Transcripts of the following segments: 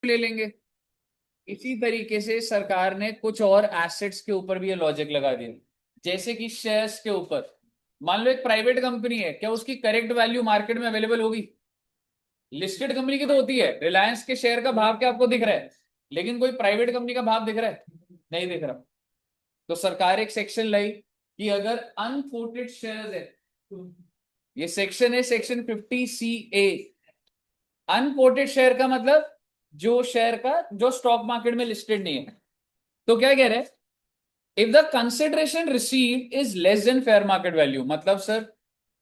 ले लेंगे। इसी तरीके से सरकार ने कुछ और एसेट्स के ऊपर भी ये लॉजिक लगा दिया, जैसे कि शेयर्स के ऊपर। मान लो एक प्राइवेट कंपनी है, क्या उसकी करेक्ट वैल्यू मार्केट में अवेलेबल होगी? लिस्टेड कंपनी की तो होती है। रिलायंस के शेयर का भाव क्या आपको दिख रहा है? लेकिन कोई प्राइवेट कंपनी का भाव दिख रहा है? नहीं दिख रहा। तो सरकार एक सेक्शन लाई कि अगर अनकोटेड शेयर्स है, ये सेक्शन है सेक्शन 50 CA। अनकोटेड शेयर का मतलब जो शेयर का जो स्टॉक मार्केट में लिस्टेड नहीं है। तो क्या कह रहे हैं, if the consideration receive is less than fair market value, मतलब सर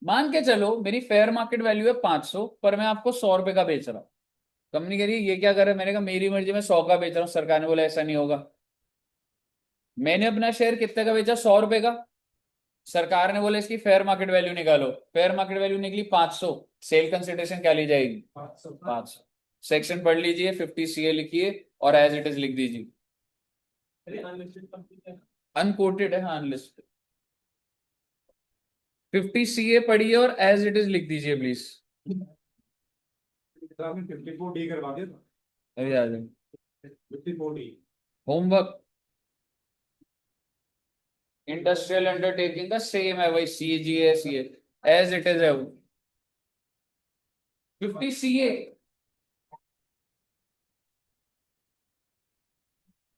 मान के चलो मेरी फेयर मार्केट वैल्यू है 500, पर मैं आपको 100 रुपए का बेच रहा हूं। कंपनी कह रही है ये क्या कर रहा है, मैंने कहा मेरी मर्जी में 100 का बेच रहा हूं। सरकार ने बोला ऐसा नहीं होगा। मैंने अपना शेयर कितने का बेचा? 100 रुपए का। सरकार ने बोला इसकी फेयर मार्केट वैल्यू निकालो। फेयर मार्केट वैल्यू निकली 500। सेल कंसिडरेशन क्या ली जाएगी? 500। सेक्शन पढ़ लीजिए, 50 CA लिखिए और एज इट इज लिख दीजिए। अनकोटेड है, हाँ अनलिस्टेड। 50 CA पढ़िए और एज इट इज लिख दीजिए प्लीज। 54D करवा दिया था। अभी आ जाए 54D होमवर्क। इंडस्ट्रियल अंडरटेकिंग का सेम है वही, CGA एज इट इज है वो। 50 CA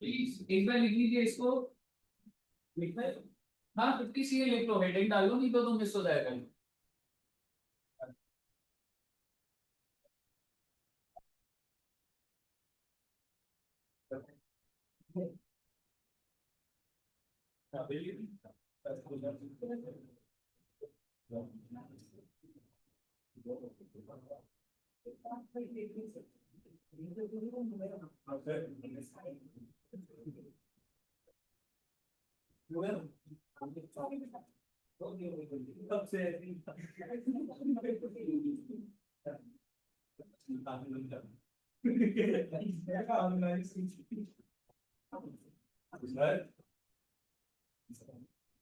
प्लीज एक बार लिख लीजिए इसको। लिखना है? हाँ 50 CA लिख लो, हेडिंग डाल लो, नहीं तो तुम मिस हो जाएगा।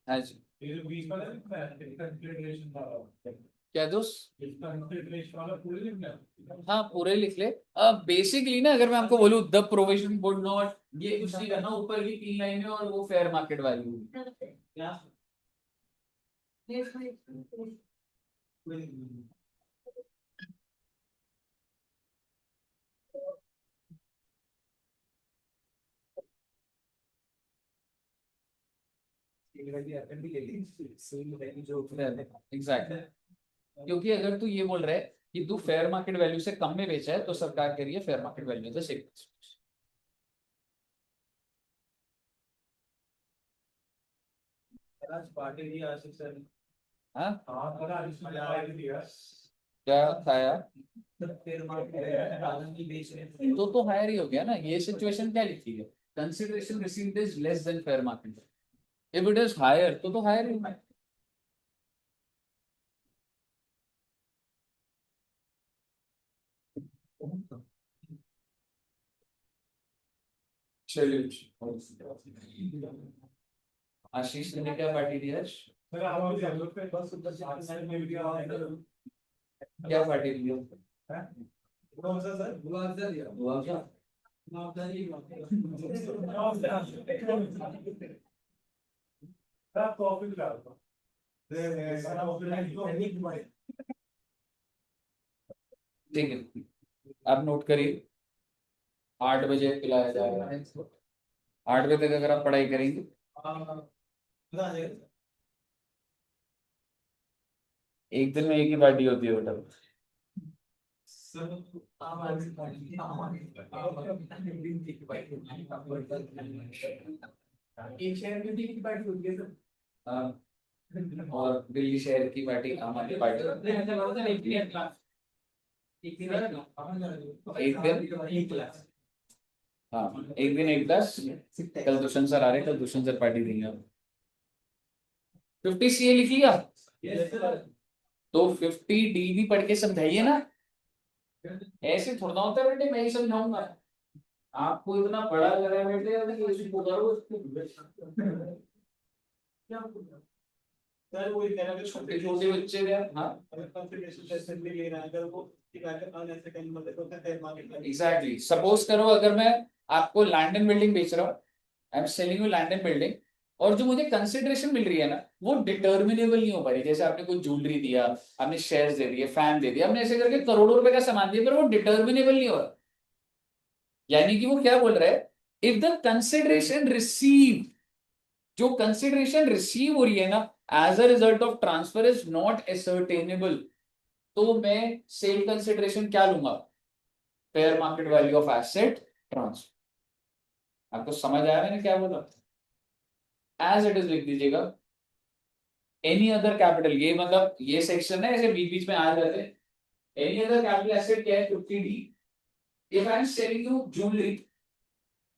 हाँ जी, क्या दोस्त? हाँ पूरे लिख ले। बेसिकली ना अगर मैं आपको बोलूं, द प्रोविजन वुड नॉट, ये कुछ नहीं करना, ऊपर की 3 लाइनें और वो फेयर मार्केट वैल्यू। एग्जैक्टली, क्योंकि अगर तू ये बोल रहा है कि तू फेयर मार्केट वैल्यू से कम में बेचा है, तो सरकार कह रही है फेयर मार्केट वैल्यू से सेम। हाँ क्या था यार? तो हायर ही हो गया ना। ये सिचुएशन क्या लिखी है? Consideration received is less than fair market. If it is higher तो हायर ही होगा। चलिए, आशीष ने क्या पार्टी दी आज? क्या पार्टी दी? ठीक है, आप नोट करिए। 8 बजे पिलाया जाएगा। 8 बजे तक अगर आप पढ़ाई करेंगे, एक दिन में एक ही पार्टी होती है बेटा। एक शहर में एक ही पार्टी होती है सर। हाँ, और दिल्ली शहर की पार्टी हमारी पार्टी। एक दिन, हाँ एक दिन एक 10। कल दुष्यंत सर आ रहे हैं, कल दुष्यंत सर पार्टी देंगे आप। 50 CA लिख लिया? तो 50D भी पढ़ के समझाइए ना। ऐसे थोड़ा होता है बेटे, मैं ही समझाऊंगा। आपको इतना बड़ा लग रहा है बेटे, अभी ऐसे करो क्या सर, वो छोटे छोटे बच्चे हैं। हाँ एग्जैक्टली सपोज करो अगर मैं आपको लैंड एंड बिल्डिंग बेच रहा हूँ, I am selling you land and building, और जो मुझे कंसिडरेशन मिल रही है ना वो डिटर्मिनेबल नहीं हो पा रही। जैसे आपने कोई ज्वेलरी दिया, आपने शेयर्स दे दिए, फैन दे दिया, आपने ऐसे करके करोड़ों रुपए का सामान दिया, पर वो डिटर्मिनेबल नहीं हो रहा। यानी कि वो क्या बोल रहा है, इफ द कंसिडरेशन रिसीव, जो कंसिडरेशन रिसीव हो रही है ना as a result of transfer is not ascertainable, तो मैं सेल कंसिडरेशन क्या लूंगा, fair market value of asset transfer. आपको समझ आया मैंने क्या बोला? एज इट इज लिख दीजिएगा। एनी अदर कैपिटल, ये मतलब ये सेक्शन है, ऐसे बीच बीच में आ जाते हैं। एनी अदर कैपिटल एसेट क्या है, 50D। If I am selling you jewellery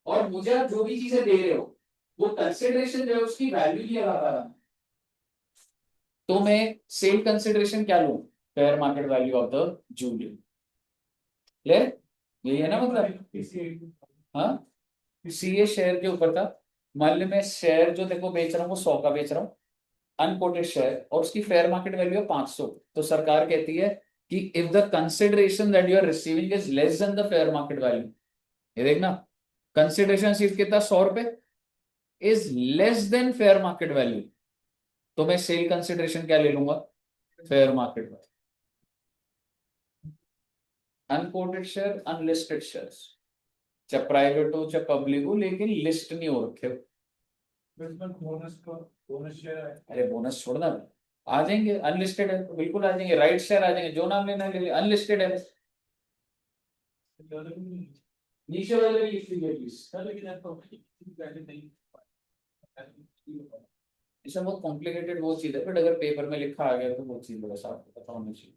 और मुझे आप जो भी चीजें दे रहे हो वो कंसिडरेशन जो है उसकी वैल्यू नहीं लगा पा रहा, तो मैं सेल कंसिडरेशन क्या लूं, fair market value of the jewellery. Clear? यही है ना मतलब? हाँ, सीए शेयर के ऊपर था। मान ली मैं शेयर जो देखो बेच रहा हूँ वो 100 का बेच रहा हूँ, अनकोटेड शेयर, और उसकी फेयर मार्केट वैल्यू है 500। तो सरकार कहती है कि if the consideration that you are receiving is less than the fair market value, ये देखना, कंसिडरेशन सिर्फ कितना, 100 रुपए, is less than fair market value, तो मैं सेल कंसिडरेशन क्या ले लूंगा, fair market value. Unquoted share, unlisted share, चाहे प्राइवेट हो चाहे पब्लिक हो, लेकिन लिस्ट नहीं हो रखे हो। अरे बोनस छोड़ना, आ जाएंगे, अनलिस्टेड है तो बिल्कुल आ जाएंगे, राइट शेयर आ जाएंगे, जो नाम लेना है ले ले, अनलिस्टेड है नीचे वाले भी लिख लीजिए प्लीज। इसमें बहुत कॉम्प्लिकेटेड वो चीज है, बट अगर पेपर में लिखा आ गया तो वो चीज बस आपको पता होनी चाहिए।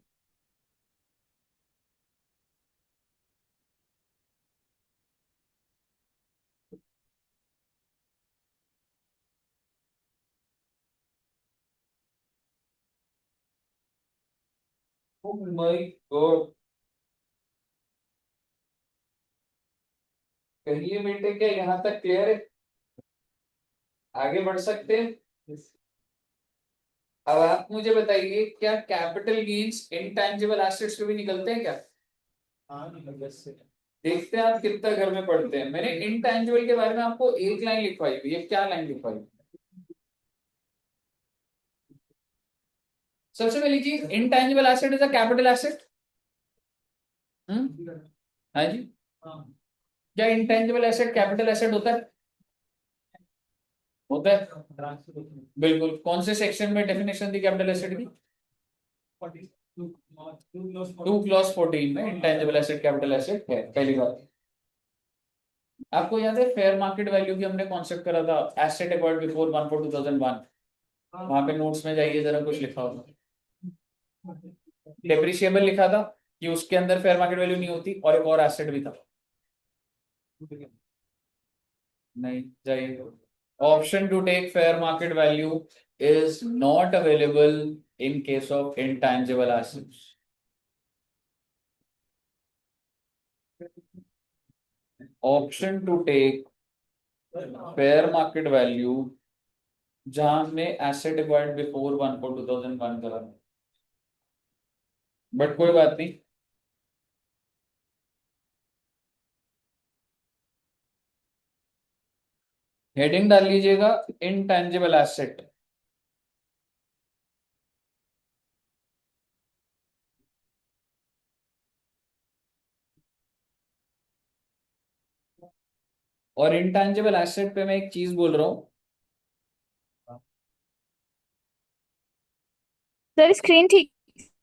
ओह माय गॉड, कहिए बेटे क्या यहाँ तक क्लियर है? आगे बढ़ सकते हैं? अब आप मुझे बताइए, क्या कैपिटल गेन्स इंटैंजिबल एसेट्स पे भी निकलते हैं क्या? देखते हैं आप कितना घर में पढ़ते हैं। मैंने इंटैंजिबल के बारे में आपको एक लाइन लिखवाई हुई है, क्या लाइन लिखवाई? सबसे पहली चीज, intangible asset is a capital asset. हाँ जी, क्या इंटैंजिबल एसेट कैपिटल एसेट होता है? होता है, बिल्कुल। कौन से सेक्शन में डेफिनेशन दी कैपिटल एसेट की? 2 क्लॉज 14 में इंटैंजिबल एसेट कैपिटल एसेट है, पहली बात। आपको याद है फेयर मार्केट वैल्यू की हमने कॉन्सेप्ट करा था, एसेट एक्वायर्ड बिफोर 1/4/2001, वहां पे नोट्स में जाइए जरा, कुछ लिखा होगा, डेप्रिशिएबल लिखा था कि उसके अंदर फेयर मार्केट वैल्यू नहीं होती, और एक और एसेट भी था, नहीं जाइए। Option to take fair market value is not available in case of intangible assets. Option to take fair market value जहां हमने एसेट एक्वायर्ड बिफोर 1/4/2001 करा, बट कोई बात नहीं। हेडिंग डाल लीजिएगा, इनटैंजिबल एसेट। और इनटैंजिबल एसेट पे मैं एक चीज बोल रहा हूँ, सर स्क्रीन ठीक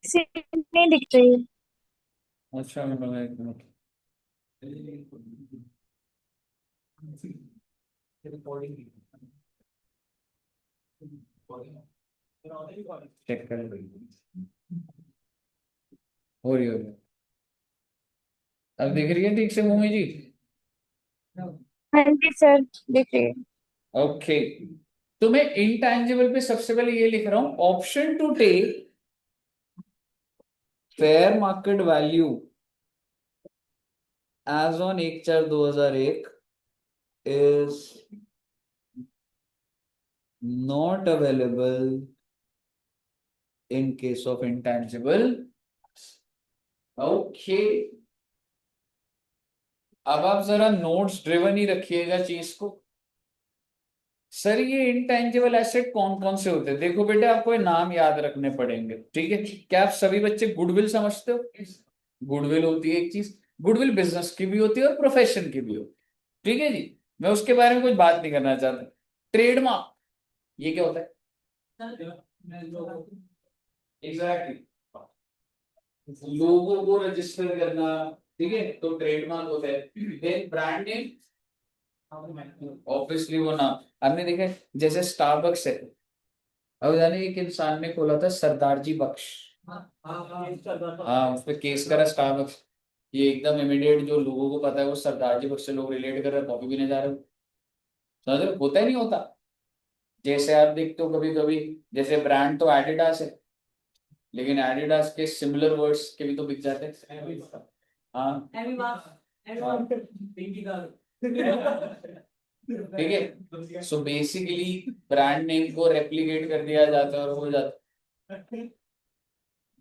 से नहीं दिख रही है। अच्छा मैं एक मिनट चेक कर, हो रही है। अब दिख रही है ठीक से भूमि जी? हाँ जी सर, दिख रही है। ओके, तो मैं इंटैंजिबल पे सबसे पहले ये लिख रहा हूं, option to take fair market value as on 1/4/2001 is not available in case of intangible, okay, अब आप जरा नोट्स ड्रिवन ही रखिएगा चीज को। सर ये इनटेंजिबल एसेट कौन कौन से होते हैं? देखो बेटे, आपको ये नाम याद रखने पड़ेंगे, ठीक है? क्या आप सभी बच्चे गुडविल समझते हो? गुडविल होती है एक चीज, गुडविल बिजनेस की भी होती है और प्रोफेशन की भी होती है, ठीक है जी। मैं उसके बारे में कुछ बात नहीं करना चाहता। ट्रेडमार्क, ये क्या होता है? एग्जैक्टली, लोगों को रजिस्टर करना, ठीक है, तो ट्रेडमार्क होता है। देन ब्रांड नेम, ऑब्वियसली वो नाम आपने देखा है, जैसे स्टारबक्स है। अब जाने एक इंसान ने खोला था सरदार जी बख्श, हाँ उस पर केस करा स्टारबक्स। ये एकदम इमीडिएट जो लोगों को पता है वो सरदार जी बख्श से लोग रिलेट कर रहे हैं, कॉफी पीने जा रहे हो। समझ रहे हो? होता ही नहीं होता। जैसे आप देखते हो कभी कभी, जैसे ब्रांड तो एडिडास है, लेकिन एडिडास के सिमिलर वर्ड्स के भी तो बिक जाते हैं। हाँ ठीक है, सो बेसिकली ब्रांड नेम को रेप्लिकेट कर दिया जाता है और हो जाता है।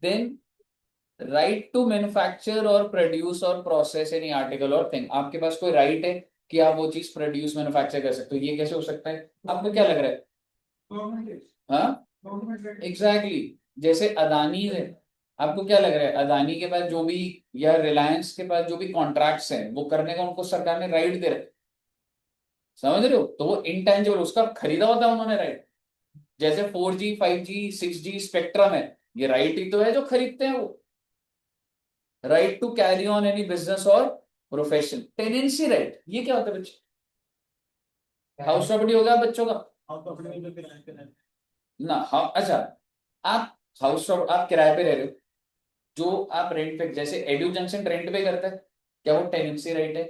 देन राइट टू मैन्युफैक्चर और प्रोड्यूस और प्रोसेस एनी आर्टिकल और थिंग, आपके पास कोई राइट है कि आप वो चीज प्रोड्यूस मैन्युफैक्चर कर सकते हो। ये कैसे हो सकता है, आपको क्या लग रहा है? हाँ एग्जैक्टली, जैसे अदानी है, आपको क्या लग रहा है अदानी के पास जो भी, या रिलायंस के पास जो भी कॉन्ट्रैक्ट्स हैं वो करने का उनको सरकार ने राइट दे रखा है। समझ रहे हो? तो वो इंटेंजिबल, उसका खरीदा होता है उन्होंने राइट। जैसे 4G 5G 6G स्पेक्ट्रम है, ये राइट ही तो है जो खरीदते हैं वो। Right to carry on any business और प्रोफेशन। टेनेंसी राइट, ये क्या होता है बच्चे? हाउस प्रॉपर्टी होगा बच्चों का ना? हाँ अच्छा, आप आप किराए पे रह रहे हो, जो आप रेंट पे, जैसे एडू जंक्शन रेंट पे करता है, क्या वो टेनेंसी राइट है?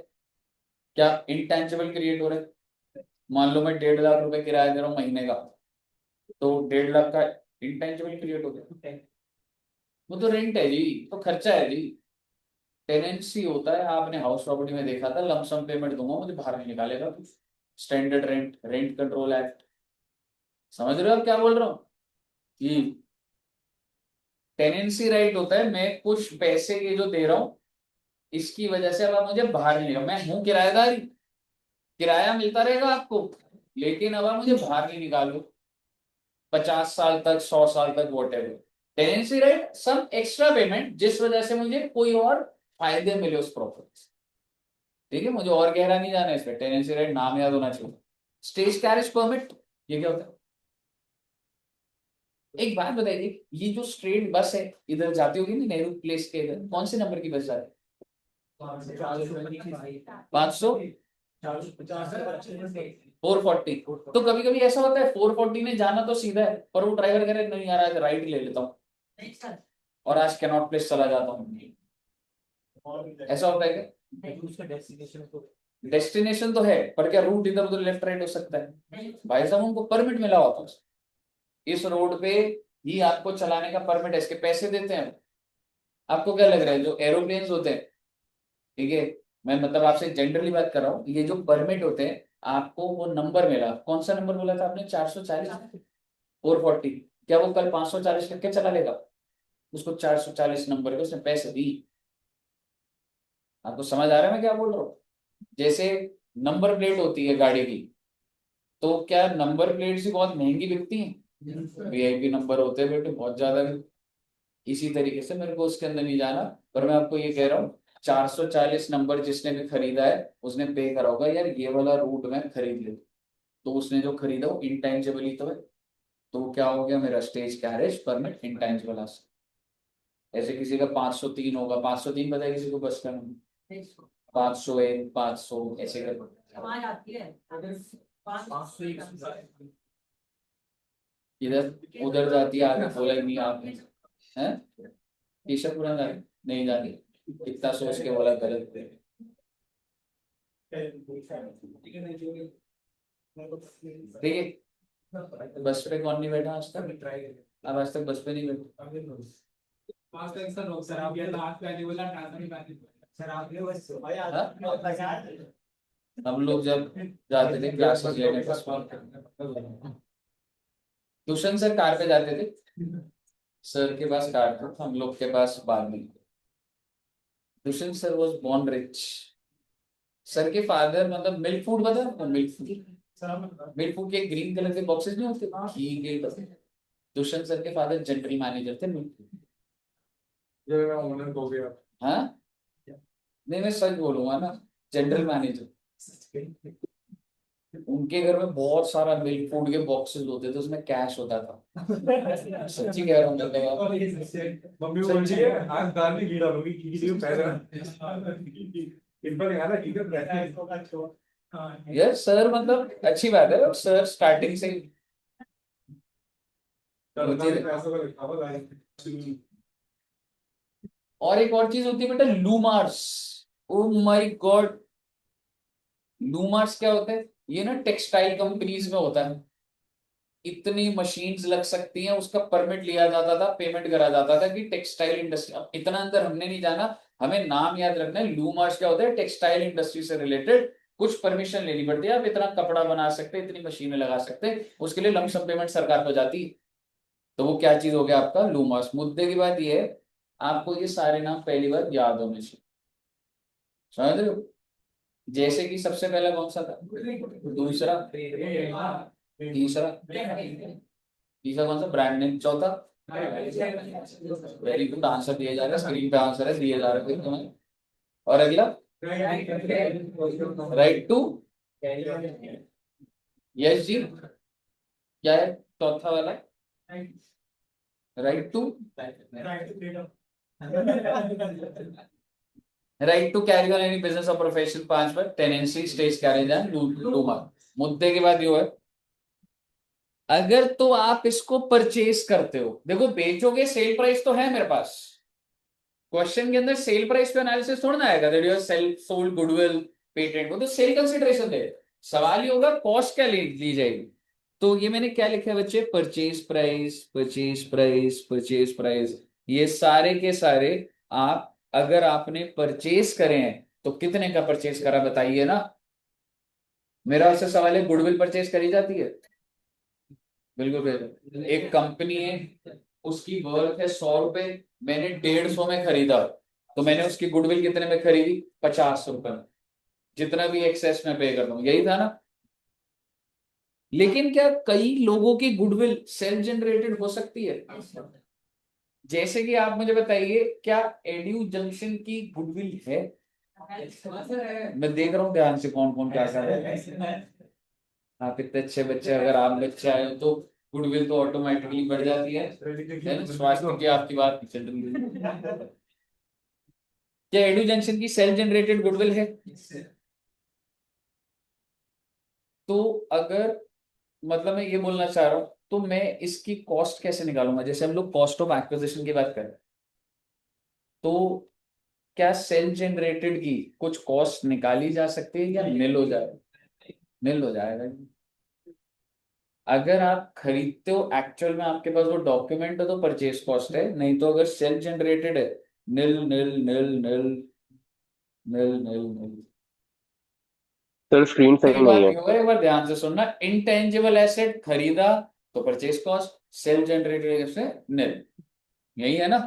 क्या इंटेंजिबल क्रिएट हो रहा है? मान लो मैं 1.5 लाख रुपए किराया दे रहा हूँ महीने का, तो 1.5 लाख का इंटेंजिबल क्रिएट हो गया। वो तो रेंट है जी, तो खर्चा है जी। टेनेंसी होता है, आपने हाउस प्रॉपर्टी में देखा था, लमसम पेमेंट दूंगा मुझे बाहर नहीं निकालेगा, standard rent, rent control act. समझ रहे हो आप क्या बोल रहा हूँ? कि टेनेंसी राइट होता है, मैं कुछ पैसे ये जो दे रहा हूँ इसकी वजह से अब आप मुझे बाहर नहीं, मैं हूँ किराएदार ही, किराया मिलता रहेगा आपको, लेकिन अब आप मुझे बाहर नहीं निकालो 50 साल तक, 100 साल तक, whatever. Tenancy right, some extra payment जिस वजह से मुझे कोई और फायदे मिले उस प्रॉपर्टी से। ठीक है, मुझे और गहरा नहीं जाना है इसमें, टेनेंसी राइट नाम याद होना चाहिए। स्टेज कैरेज परमिट, ये क्या होता है? एक बात बताइए, ये जो स्ट्रेट बस है इधर जाती होगी ना नेहरू प्लेस के इधर, कौन से नंबर की बस जाती है? 500, 440। तो कभी कभी ऐसा होता है 440 में जाना तो सीधा है, पर वो ड्राइवर कह रहे नहीं यार आज राइट ले लेता हूँ और आज कैनॉट प्लेस चला जाता हूँ। ऐसा होता है क्या? डेस्टिनेशन तो है, पर क्या रूट इधर उधर लेफ्ट राइट हो सकता है? भाई साहब उनको परमिट मिला होता है, इस रोड पे ही आपको चलाने का परमिट है, इसके पैसे देते हैं। आपको क्या लग रहा है जो एरोप्लेन्स होते हैं, ठीक है, मैं मतलब आपसे जनरली बात कर रहा हूँ, ये जो परमिट होते हैं आपको वो नंबर मिला, कौन सा नंबर बोला था आपने? 440, 440, क्या वो कल 540 करके चला लेगा? उसको 440 नंबर के उसने पैसे दी। आपको समझ आ रहा है मैं क्या बोल रहा हूँ? जैसे नंबर प्लेट होती है गाड़ी की, तो क्या नंबर प्लेट्स ही बहुत महंगी बिकती हैं? वीआईपी नंबर होते हैं बेटे बहुत ज्यादा। इसी तरीके से मेरे को उसके अंदर नहीं जाना, पर मैं आपको ये कह रहा हूँ 440 नंबर जिसने भी खरीदा है उसने पे करा होगा यार ये वाला रूट में खरीद ले, तो उसने जो खरीदा वो इंटेंजिबल ही तो है। तो क्या हो गया मेरा स्टेज कैरेज परमिट इंटेंजिबल। ऐसे किसी का 503 होगा, 503 पता है किसी को बस का नंबर? 501, 500 ऐसे कर, इधर उधर जाती है, आगे बोला ही नहीं आपने है। ईशा पूरा नहीं जाती, इतना सोच के बोला गलत। ठीक है, बस पे कौन नहीं बैठा आज तक? अब आज तक बस पे नहीं बैठा। हाँ? हम लोग जब जाते थे क्लासेस लेने, ट्यूशन से कार पे जाते थे, सर के पास कार था, हम लोग के पास बाद में। Dushyant sir was born rich. Sir के फादर मतलब मिल्क फूड पता, मिल्क फूड के ग्रीन कलर के बॉक्सेस नहीं होते, घी के डब्बे। दुष्यंत सर के फादर जनरल मैनेजर थे मिल्क फूड। ये ओनर हो गया। हाँ, नहीं मैं सच बोलूंगा ना, जनरल मैनेजर। उनके घर में बहुत सारा मिल्क फूड के बॉक्सेस होते थे, उसमें कैश होता था। सच्ची कह रहा हूँ मतलब। मम्मी बोल रही है आज दाल में घी डालूंगी, घी की पैसा इन पर यहाँ ना घी का पैसा। यार सर मतलब अच्छी बात है, सर स्टार्टिंग से ही होती है। पैसा का लिखा हुआ है। और एक और चीज होती है बेटा, लूमार्स। ओ माय गॉड, लूमार्स क्या होता है? ये ना टेक्सटाइल कंपनीज में होता है। इतनी मशीन्स लग सकती हैं, उसका परमिट लिया जाता था, पेमेंट करा जाता था कि टेक्सटाइल इंडस्ट्री। अब इतना अंदर हमने नहीं जाना, हमें नाम याद रखना है। लूमार्स क्या होता है? टेक्सटाइल इंडस्ट्री से रिलेटेड कुछ परमिशन लेनी पड़ती है, आप इतना कपड़ा बना सकते हैं, इतनी मशीनें लगा सकते हैं, उसके लिए लमसम पेमेंट सरकार को जाती है। तो वो क्या चीज हो गया आपका? लूमार्स। मुद्दे की बात ये है, आपको ये सारे नाम पहली बार याद होने चाहिए, समझ रहे हो? जैसे कि सबसे पहला कौन सा था, दूसरा, तीसरा, तीसरा कौन सा? Brand name. चौथा, वेरी गुड, आंसर दिए जा रहे हैं, स्क्रीन पे आंसर है, दिए जा रहे हैं तुम्हें। और अगला, राइट टू, यस जी, क्या है चौथा वाला? Right to, right to carry on any business और प्रोफेशन। पांच पर टेनेंसी, स्टेज कैरेज एंड लूमर। मुद्दे के बाद ये है, अगर तो आप इसको परचेज करते हो, देखो बेचोगे, सेल प्राइस तो है मेरे पास, क्वेश्चन के अंदर सेल प्राइस पे एनालिसिस थोड़ा ना आएगा that you sale sold goodwill patent, वो तो सेल कंसीडरेशन है। सवाल ये होगा कॉस्ट क्या ली जाएगी। तो ये मैंने क्या लिखा है बच्चे? Purchase price, purchase price, purchase price. ये सारे के सारे आप अगर आपने परचेज करे हैं तो कितने का परचेज करा बताइए ना। मेरा आपसे सवाल है, गुडविल परचेज करी जाती है? बिल्कुल बिल्कुल। एक कंपनी है, उसकी वर्थ है 100 रुपए, मैंने 150 में खरीदा, तो मैंने उसकी गुडविल कितने में खरीदी? 50 रुपए में। जितना भी एक्सेस में पे कर दूं, यही था ना। लेकिन क्या कई लोगों की गुडविल सेल्फ जनरेटेड हो सकती है? जैसे कि आप मुझे बताइए, क्या एड्यू जंक्शन की गुडविल है? मैं देख रहा हूँ ध्यान से कौन कौन क्या कर रहा है। आप इतने अच्छे बच्चे, अगर आप बच्चे आए हो तो गुडविल तो ऑटोमेटिकली बढ़ जाती है ना? स्वास्थ्य की आपकी बात नहीं चल रही है। क्या एडू जंक्शन की सेल्फ जनरेटेड गुडविल है? तो अगर मतलब मैं ये बोलना चाह रहा हूं, तो मैं इसकी कॉस्ट कैसे निकालूंगा? जैसे हम लोग कॉस्ट ऑफ एक्विजिशन की बात करें, तो क्या सेल्फ जनरेटेड की कुछ कॉस्ट निकाली जा सकती है या निल हो जाएगा? निल हो जाएगा। अगर आप खरीदते हो एक्चुअल में, आपके पास वो डॉक्यूमेंट है तो परचेज कॉस्ट है, नहीं तो अगर सेल्फ जनरेटेड है, निल निल निल निल निल निल निल। सर स्क्रीन एक सही नहीं बात है। ये होगा, एक बार ध्यान से सुनना, इंटेंजिबल एसेट खरीदा तो परचेज कॉस्ट, सेल्फ जनरेटेड से निल, यही है ना।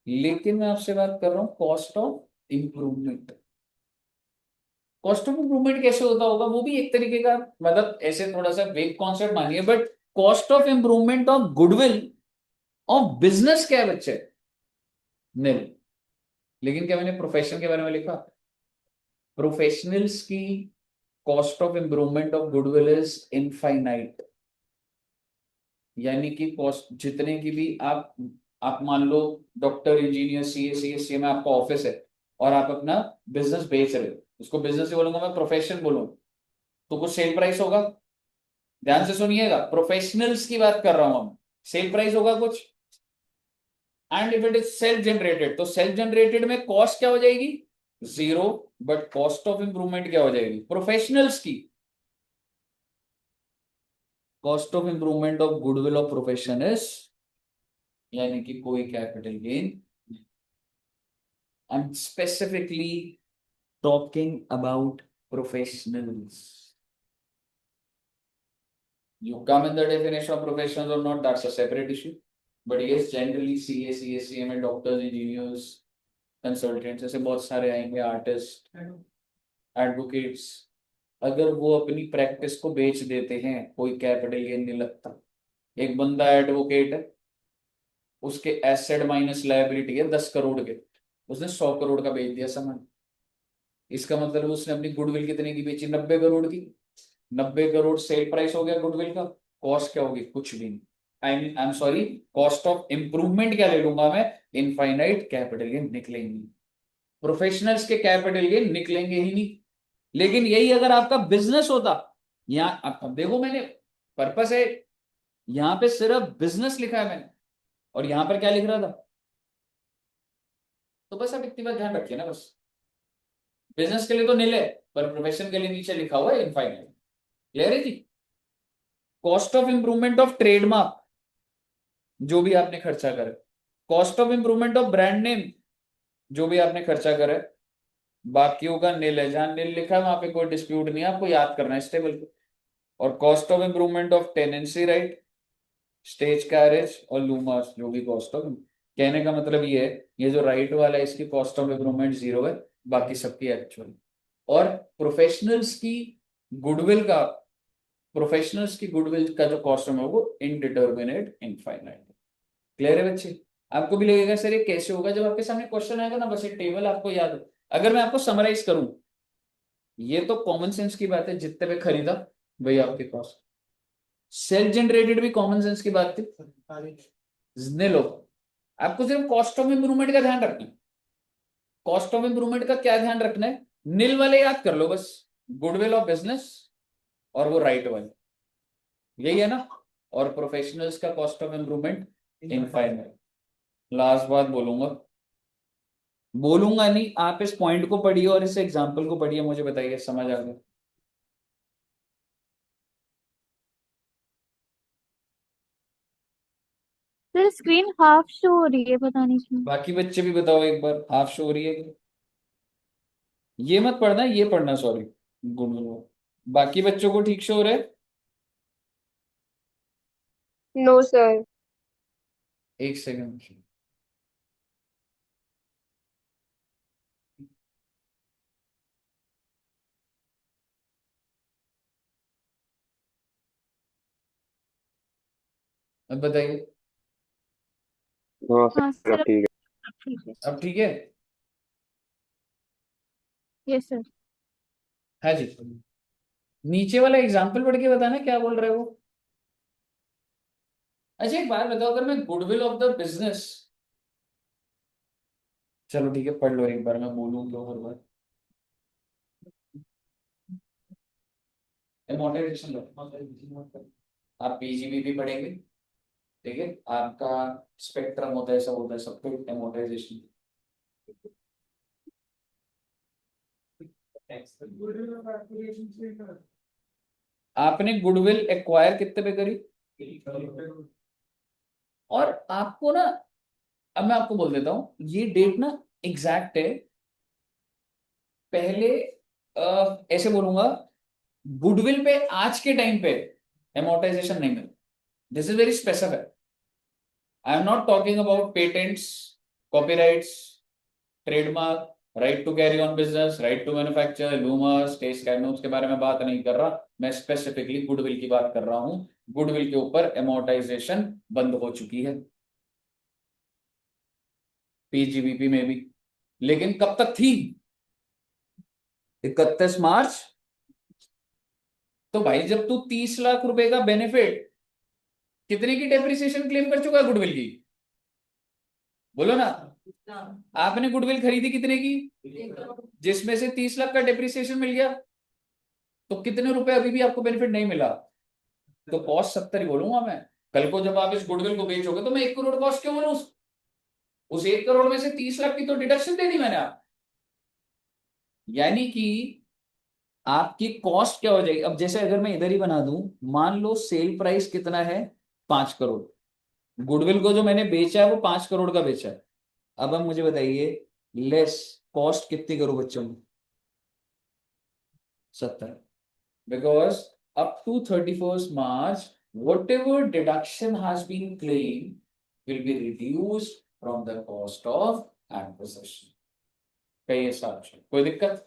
लेकिन मैं आपसे बात कर रहा हूँ cost of improvement. Cost of improvement कैसे होता होगा? वो भी एक तरीके का, मतलब ऐसे थोड़ा सा वेग कॉन्सेप्ट मानिए, but cost of improvement of goodwill of business क्या है बच्चे? निल। लेकिन क्या मैंने प्रोफेशन के बारे में लिखा? प्रोफेशनल्स की cost of improvement of goodwill is infinite. यानी कि कॉस्ट जितने की भी आप मान लो डॉक्टर, इंजीनियर, सीए में आपका ऑफिस है और आप अपना बिजनेस बेच रहे हो, उसको बिजनेस ही बोलूंगा मैं, प्रोफेशन बोलूंगा, तो कुछ सेल प्राइस होगा। ध्यान से सुनिएगा, प्रोफेशनल्स की बात कर रहा हूं हम, सेल प्राइस होगा कुछ। And if it is self generated, तो सेल्फ जनरेटेड में कॉस्ट क्या हो जाएगी? Zero. But cost of improvement क्या हो जाएगी प्रोफेशनल्स की? Cost of improvement of goodwill of profession is, यानी कि कोई capital gain. I'm specifically talking about professionals. You come in the definition of professionals or not, that's a separate issue. But yes, generally CA, CSCM and doctors, engineers, consultants, ऐसे बहुत सारे आएंगे, artist, advocates, अगर वो अपनी practice को बेच देते हैं कोई कैपिटल गेन नहीं लगता। एक बंदा एडवोकेट है, उसके एसेट माइनस लायबिलिटी है 10 करोड़ के, उसने 100 करोड़ का बेच दिया सामान, इसका मतलब उसने अपनी गुडविल कितने की बेची, 90 करोड़ की। 90 करोड़ सेल प्राइस हो गया गुडविल का, कॉस्ट क्या होगी, कुछ भी नहीं। I am sorry, cost of improvement क्या ले लूंगा मैं, इनफाइनाइट कैपिटल गेन निकलेंगे। प्रोफेशनल्स के कैपिटल गेन निकलेंगे ही नहीं। लेकिन यही अगर आपका बिजनेस होता, यहाँ अब देखो मैंने पर्पस है, यहां पे सिर्फ बिजनेस लिखा है मैंने, और यहां पर क्या लिख रहा था, तो बस आप इतनी बात ध्यान रखिए ना, बस बिजनेस के लिए तो नील है, पर प्रोफेशन के लिए नीचे लिखा हुआ है इनफाइनाइट। क्लियर है जी। Cost of improvement of trademark जो भी आपने खर्चा करे, cost of improvement of brand name जो भी आपने खर्चा करे, बाकियों का नील है, जहां नील लिखा है वहां पे कोई डिस्प्यूट नहीं है, आपको याद करना है स्टेबल को। और cost of improvement of tenancy right, stage carriage और लूमर्स जो भी कॉस्ट ऑफ, कहने का मतलब ये है, ये जो राइट वाला है इसकी कॉस्ट ऑफ इंप्रूवमेंट 0 है, बाकी सबकी एक्चुअल। और प्रोफेशनल्स की गुडविल का, प्रोफेशनल्स की गुडविल का जो कॉस्ट है वो इनडिटर्मिनेट इनफाइनाइट। क्लियर है बच्चे। आपको भी लगेगा सर ये कैसे होगा, जब आपके सामने क्वेश्चन आएगा ना, बस ये टेबल आपको याद हो। अगर मैं आपको समराइज करूं, ये तो कॉमन सेंस की बात है, जितने पे खरीदा वही आपके कॉस्ट, सेल्फ जनरेटेड भी कॉमन सेंस की बात थी। लो, आपको सिर्फ कॉस्ट ऑफ इंप्रूवमेंट का ध्यान रखना है। कॉस्ट ऑफ इंप्रूवमेंट का क्या ध्यान रखना है, नील वाले याद कर लो बस, गुडविल ऑफ बिजनेस और वो राइट वाले, यही है ना। और प्रोफेशनल्स का cost of improvement infinite. Last बात बोलूंगा, बोलूंगा नहीं, आप इस पॉइंट को पढ़िए और इस एग्जांपल को पढ़िए, मुझे बताइए समझ आ गया। सर स्क्रीन हाफ शो हो रही है, पता नहीं क्यों। बाकी बच्चे भी बताओ एक बार, हाफ शो हो रही है क्या? ये मत पढ़ना, ये पढ़ना, सॉरी, गुड गुड। बाकी बच्चों को ठीक शो हो रहा है? No sir. एक सेकंड, अब बताइए। हाँ हाँ सर सर, अब ठीक ठीक है। अब ठीक है। Yes sir. हाँ जी, नीचे वाला एग्जाम्पल पढ़ के बताना क्या बोल रहे हो। अच्छा एक बात बताओ, अगर मैं गुडविल ऑफ द बिजनेस, चलो ठीक है पढ़ लो एक बार, मैं बोलूँ तो हर बार एमोर्टाइजेशन लो। आप पीजीबी भी पढ़ेंगे, ठीक है, आपका स्पेक्ट्रम होता है, सब होता है, सब कुछ एमोर्टाइजेशन। आपने गुडविल एक्वायर कितने पे करी, और आपको ना, अब मैं आपको बोल देता हूं, ये डेट ना एग्जैक्ट है। पहले ऐसे बोलूंगा, गुडविल पे आज के टाइम पे एमोर्टाइजेशन नहीं मिला, this is very specific. I am not talking about patents, copyrights, trademark, right to carry on business, right to manufacture, लूमर्स, टेस्ट कैनोस के बारे में बात नहीं कर रहा मैं, स्पेसिफिकली गुडविल की बात कर रहा हूं। गुडविल के ऊपर एमोर्टाइजेशन बंद हो चुकी है पीजीबीपी में भी, लेकिन कब तक थी, 31 मार्च। तो भाई जब तू 30 लाख रुपए का बेनिफिट, कितने की डेप्रिसिएशन क्लेम कर चुका है गुडविल की, बोलो ना। आपने गुडविल खरीदी कितने की, जिसमें से 30 लाख का डेप्रिसिएशन मिल गया, तो कितने रुपए अभी भी आपको बेनिफिट नहीं मिला, तो कॉस्ट 70 ही बोलूंगा मैं। कल को जब आप इस गुडविल को बेचोगे तो मैं 1 करोड़ कॉस्ट क्यों बोलूं, उस 1 करोड़ में से 30 लाख की तो डिडक्शन दे दी मैंने आप, यानी कि आपकी कॉस्ट क्या हो जाएगी। अब जैसे अगर मैं इधर ही बना दूं, मान लो सेल प्राइस कितना है, 5 करोड़, गुडविल को जो मैंने बेचा है वो 5 करोड़ का बेचा है। अब हम मुझे बताइए, लेस कॉस्ट कितनी करूं बच्चों में, 70, because up to 31st March, whatever deduction has been claimed will be reduced from the cost of acquisition. कई हिसाब से कोई दिक्कत?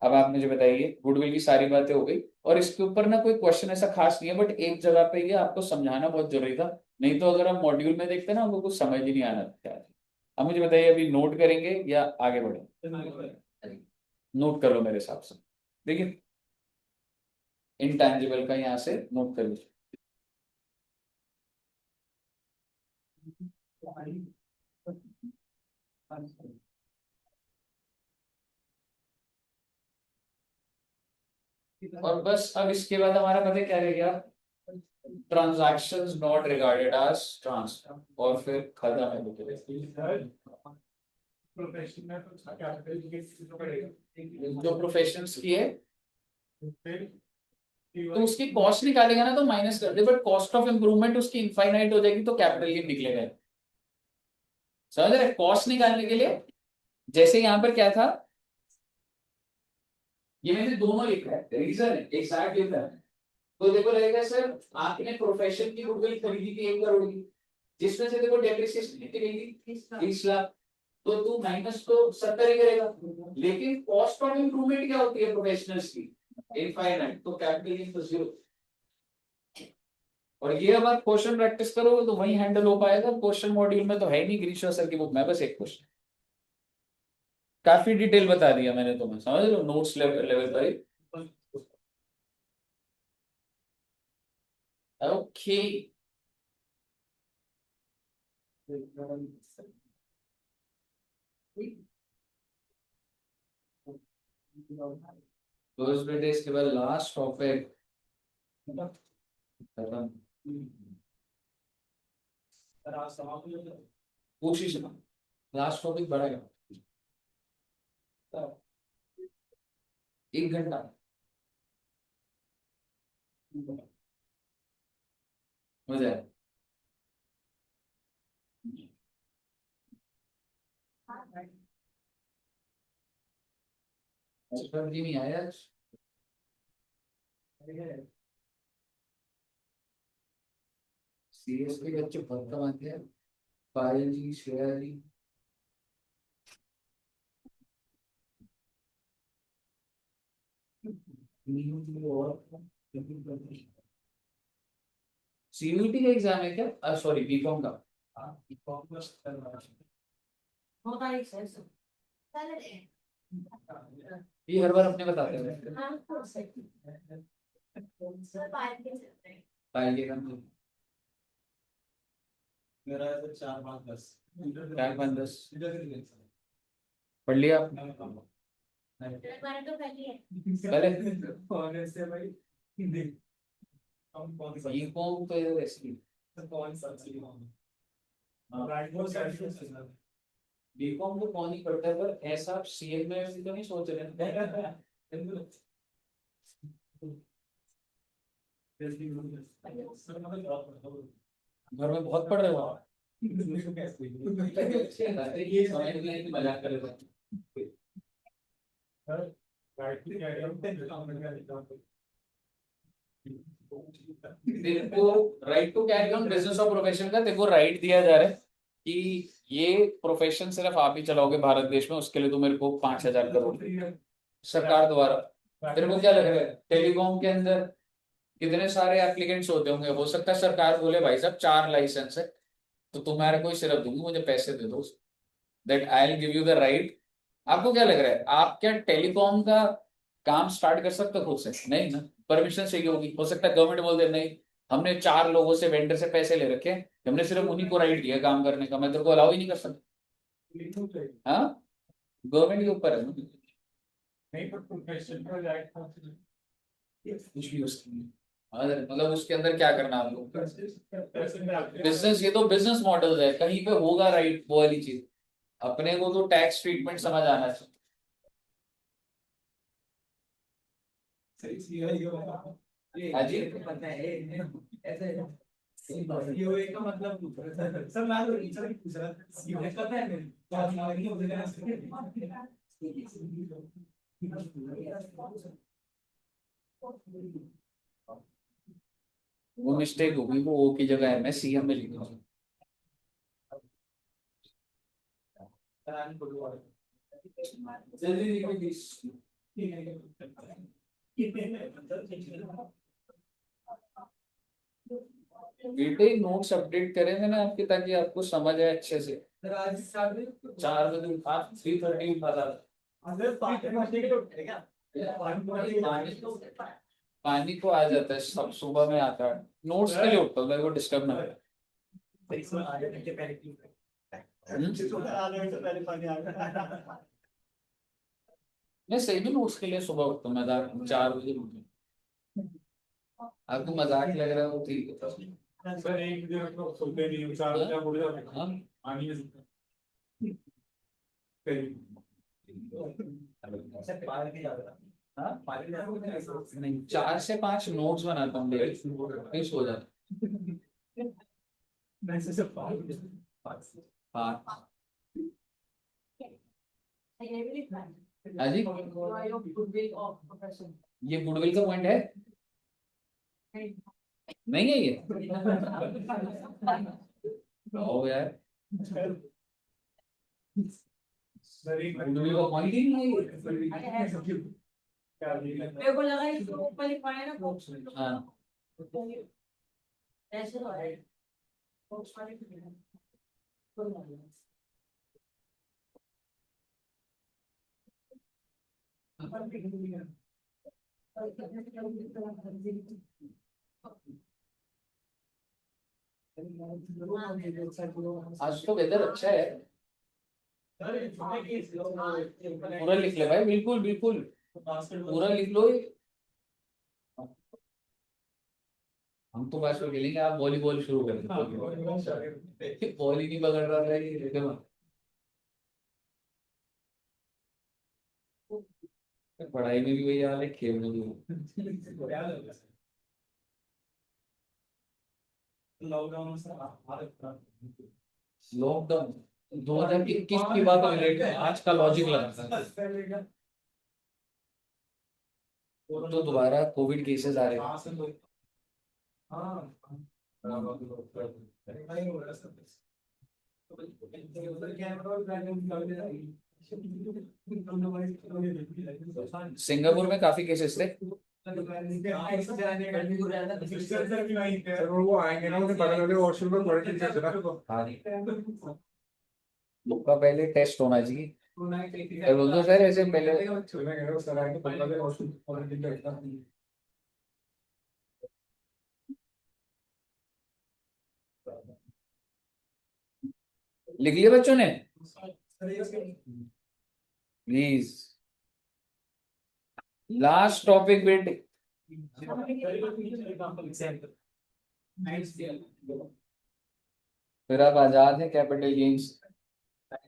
अब आप मुझे बताइए, गुडविल की सारी बातें हो गई और इसके ऊपर ना कोई क्वेश्चन ऐसा खास नहीं है, बट एक जगह पे ये आपको समझाना बहुत जरूरी था, नहीं तो अगर आप मॉड्यूल में देखते ना हमको कुछ समझ ही नहीं आना था। अब मुझे बताइए, अभी नोट करेंगे या आगे बढ़े? नोट कर लो मेरे हिसाब से। देखिए, इंटैंजिबल का यहाँ से नोट कर लीजिए। और बस अब इसके बाद हमारा पता है क्या रह गया? Transactions not regarded as transfer, और फिर खत्म है प्रोफेशन में तो उसका कैपिटल गेन पड़ेगा जो प्रोफेशंस की है, फिर तो उसकी कॉस्ट निकालेगा ना तो माइनस कर दे, बट कॉस्ट ऑफ इंप्रूवमेंट उसकी इनफाइनाइट हो जाएगी तो कैपिटल गेन निकलेगा। समझ रहे? कॉस्ट निकालने के लिए जैसे यहाँ पर क्या था, ये मैंने दोनों लिखा है, रीजन है एक साथ लिखा है। तो देखो लगेगा सर आपने प्रोफेशन की गुडविल खरीदी थी 1 करोड़ की, जिसमें से देखो डेप्रिसिएशन कितनी गई थी 30 लाख, तो तू माइनस तो 70 ही करेगा, लेकिन कॉस्ट ऑफ इंप्रूवमेंट क्या होती है प्रोफेशनल्स की? इनफाइनाइट, तो कैपिटल गेन तो 0। और ये अब आप क्वेश्चन प्रैक्टिस करोगे तो वही हैंडल हो पाएगा, क्वेश्चन मॉड्यूल में तो है नहीं गिरीश्वर सर की बुक में, बस एक क्वेश्चन। काफी डिटेल बता दिया मैंने तुम्हें, समझ लो नोट्स लेवल पर ही। ओके, दोस्त बेटे इसके बाद लास्ट टॉपिक खत्म। कोशिश लास्ट टॉपिक बढ़ाएगा 1 घंटा हो जाए। जी नहीं आया आज। सीएस के बच्चे बहुत कम आते हैं, पायल जी, श्रेया जी। सीयूईटी का एग्जाम है क्या? सॉरी, बीकॉम का। ये हर बार अपने बताते हैं पायल के काम। मेरा है 4 5 10 4 5 10 पढ़ लिया आपने? पहले कौन से भाई देख हम कौन सा बीकॉम तो इधर ऐसी कौन सा राइट वो साइड बीकॉम तो कौन ही पढ़ता है, पर ऐसा आप सीए में भी तो नहीं सोच रहे? घर में बहुत पढ़ रहे हो आप? ये समझ नहीं आया कि मजाक कर रहे थे। तेरे को right to carry on business और प्रोफेशन का तेरे को राइट दिया जा रहा है कि ये प्रोफेशन सिर्फ आप ही चलाओगे भारत देश में, उसके लिए तो मेरे को 5,000 करोड़ सरकार द्वारा। तेरे को क्या लग रहा है टेलीकॉम के अंदर कितने सारे एप्लीकेंट्स होते होंगे? हो सकता है सरकार बोले भाई साहब 4 लाइसेंस है तो तुम्हारे को ही सिर्फ दूंगी, मुझे पैसे दे दो, that I will give you the right. आपको क्या लग रहा है आप क्या टेलीकॉम का काम स्टार्ट कर सकते हो खुद से? नहीं ना, परमिशन चाहिए होगी। हो सकता है गवर्नमेंट बोल दे नहीं, हमने 4 लोगों से वेंडर से पैसे ले रखे हैं, हमने सिर्फ उन्हीं को राइट दिया काम करने का, मैं तेरे को अलाउ ही नहीं कर सकता। हाँ, गवर्नमेंट के ऊपर है ना। नहीं पर प्रोफेशन प्रोजेक्ट कुछ भी उसकी मतलब उसके अंदर क्या करना है आपको? बिजनेस, ये तो बिजनेस मॉडल है, कहीं पे होगा राइट वो वाली चीज। अपने को तो टैक्स ट्रीटमेंट समझ आना चाहिए। हाँ जी, पता है ऐसे ये का मतलब सर मैं तो टीचर ही पूछ रहा था ये पता है मेरे बहुत नारी हो गया वो मिस्टेक होगी, वो ओ की जगह है, मैं सीएम में लिखूंगा। जल्दी लिखो प्लीज। बेटे नोट्स अपडेट करे थे ना आपके, ताकि आपको समझ आए अच्छे से। 4 बजे उठा, 3:30 उठा था। पानी को आ जाता है, सब सुबह में आता है। नोट्स के लिए उठता हूँ, मेरे को डिस्टर्ब ना करे। मैं सही में नोट्स के लिए सुबह उठता हूँ, मजाक 4 बजे उठता हूँ। आपको मजाक लग रहा है वो ठीक है। सर एक दिन तो सोते नहीं हूँ, 4 बजे उठ जाते हैं। हाँ? आनी है हाँ? नहीं, 4 से 5 नोट्स बनाता हूँ डेली, फिर सो जाता हूँ। हाँ जी, ये गुडविल का पॉइंट है, नहीं है ये? ओ यार, गुडविल का पॉइंट ही नहीं है ये। मेरे को लगा इसको ऊपर लिखवाया ना बॉक्स में। हाँ, ऐसे तो है बॉक्स वाले आज तो वेदर अच्छा है, पूरा लिख ले भाई, बिल्कुल बिल्कुल पूरा लिख लो। हम तो बात में खेलेंगे, आप वॉलीबॉल शुरू कर दो। बॉल ही नहीं पकड़ रहा है ये, देखो। पढ़ाई में भी वही हाल है, खेल में भी वही। लॉकडाउन 2021 की बात रिलेट आज का लॉजिक लगा था, तो दोबारा कोविड केसेस आ रहे हैं। सिंगापुर में काफी केसेस थे। सर वो आएंगे ना, उन्हें पता चले वॉशरूम में क्वारंटाइन कर देना। हाँ, का पहले टेस्ट होना चाहिए। सर बोल दो सर, ऐसे पहले सर आएंगे, पता चले वॉशरूम क्वारंटाइन कर देना। लिख लिया बच्चों ने, प्लीज। लास्ट टॉपिक बेटे, फिर आप आजाद है। Capital gains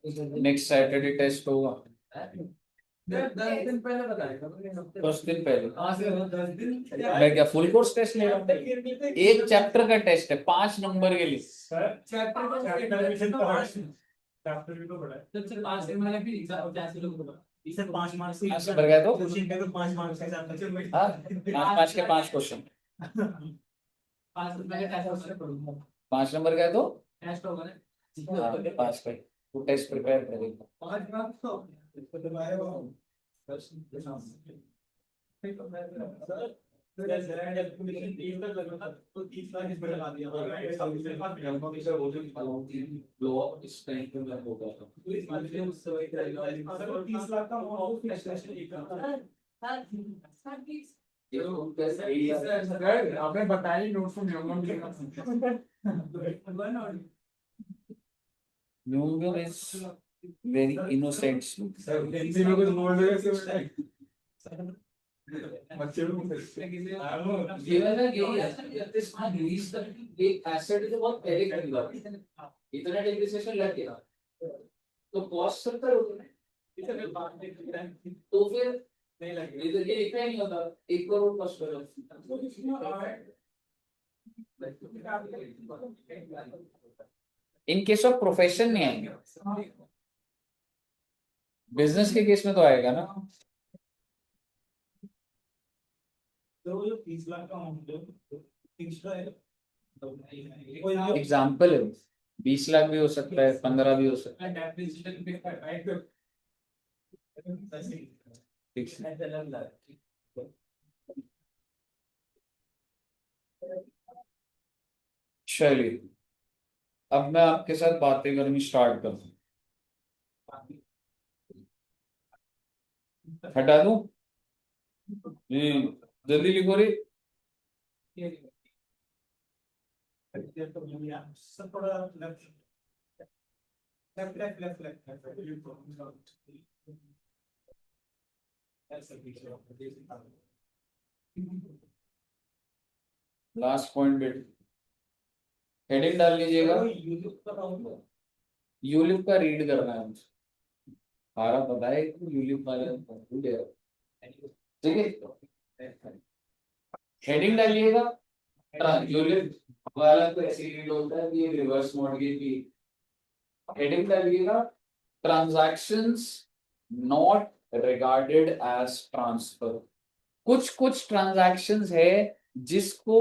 next Saturday test होगा, 10 दिन पहले बताएगा। 10 दिन पहले। 10 दिन मैं क्या फुल कोर्स टेस्ट ले रहा हूँ? एक चैप्टर का टेस्ट है 5 नंबर के लिए। चैप्टर भी तो बड़ा है। सर 5 दिन मैंने भी एग्जाम कैसे लोग सर 5 मार्क्स के 5 नंबर का है तो क्वेश्चन पे तो 5 मार्क्स के एग्जाम में। हाँ, 5 के 5 क्वेश्चन, 5 दिन पहले कैसे उससे पढ़ूंगा। 5 नंबर का है तो टेस्ट होगा ना। हाँ, 5 का वो टेस्ट प्रिपेयर करेगा। 5 मार्क्स तो इसको दबाए वो बस आपने बताया notes Jungkook is very innocent. Hindi में कुछ बोल रहे हैं बच्चे लोग Given that यही है, this man release the एक asset है बहुत पहले खरीदा, इतना depreciation लग गया, तो cost 70 होता है, तो फिर नहीं लगेगा, इधर ये लिखा ही नहीं होता 1 करोड़ cost करो। इन केस ऑफ प्रोफेशन नहीं आएंगे, बिजनेस के केस में तो आएगा ना। तो जो 30 लाख का अमाउंट है एग्जाम्पल है, 20 लाख भी हो सकता है, 15 भी हो सकता है। ठीक है। चलिए, अब मैं आपके साथ बातें करनी स्टार्ट कर दूं। हटा दूं जी, जल्दी लिखो रे। सब थोड़ा left left left left left last point बेट, हेडिंग डाल लीजिएगा। यूलिप का रीड करना है मुझे, सारा पता है यूलिप वाले भूल गए। ठीक है, हेडिंग डालिएगा। यूलिप वाला तो ऐसे रीड होता है कि ये रिवर्स मॉर्गेज की। हेडिंग डालिएगा, transactions not regarded as transfer. कुछ कुछ ट्रांजैक्शंस है जिसको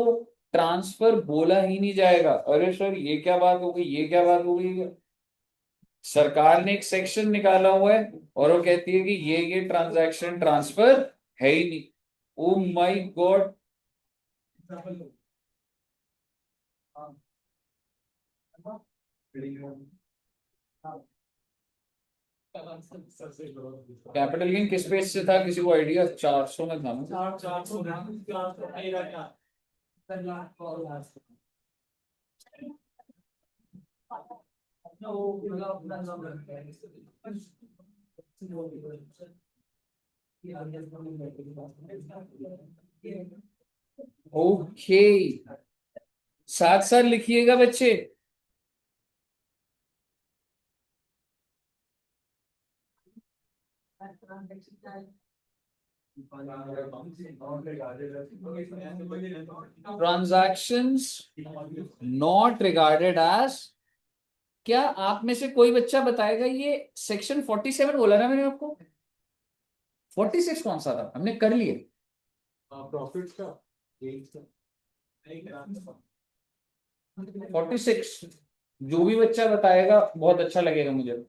ट्रांसफर बोला ही नहीं जाएगा। अरे सर ये क्या बात हो गई, ये क्या बात हो गई। सरकार ने एक सेक्शन निकाला हुआ है और वो कहती है कि ये ट्रांजैक्शन ट्रांसफर है ही नहीं। ओ माय गॉड, कैपिटल गेन किस पेज से था, किसी को आइडिया? 400 में था ना? 400 ओके, साथ साथ लिखिएगा बच्चे। ट्रांजैक्शंस नॉट रिगार्डेड एज, क्या आप में से कोई बच्चा बताएगा ये सेक्शन 47 बोला ना मैंने आपको? 46 कौन सा था, हमने कर लिए। प्रॉफिट का 46 जो भी बच्चा बताएगा बहुत अच्छा लगेगा मुझे।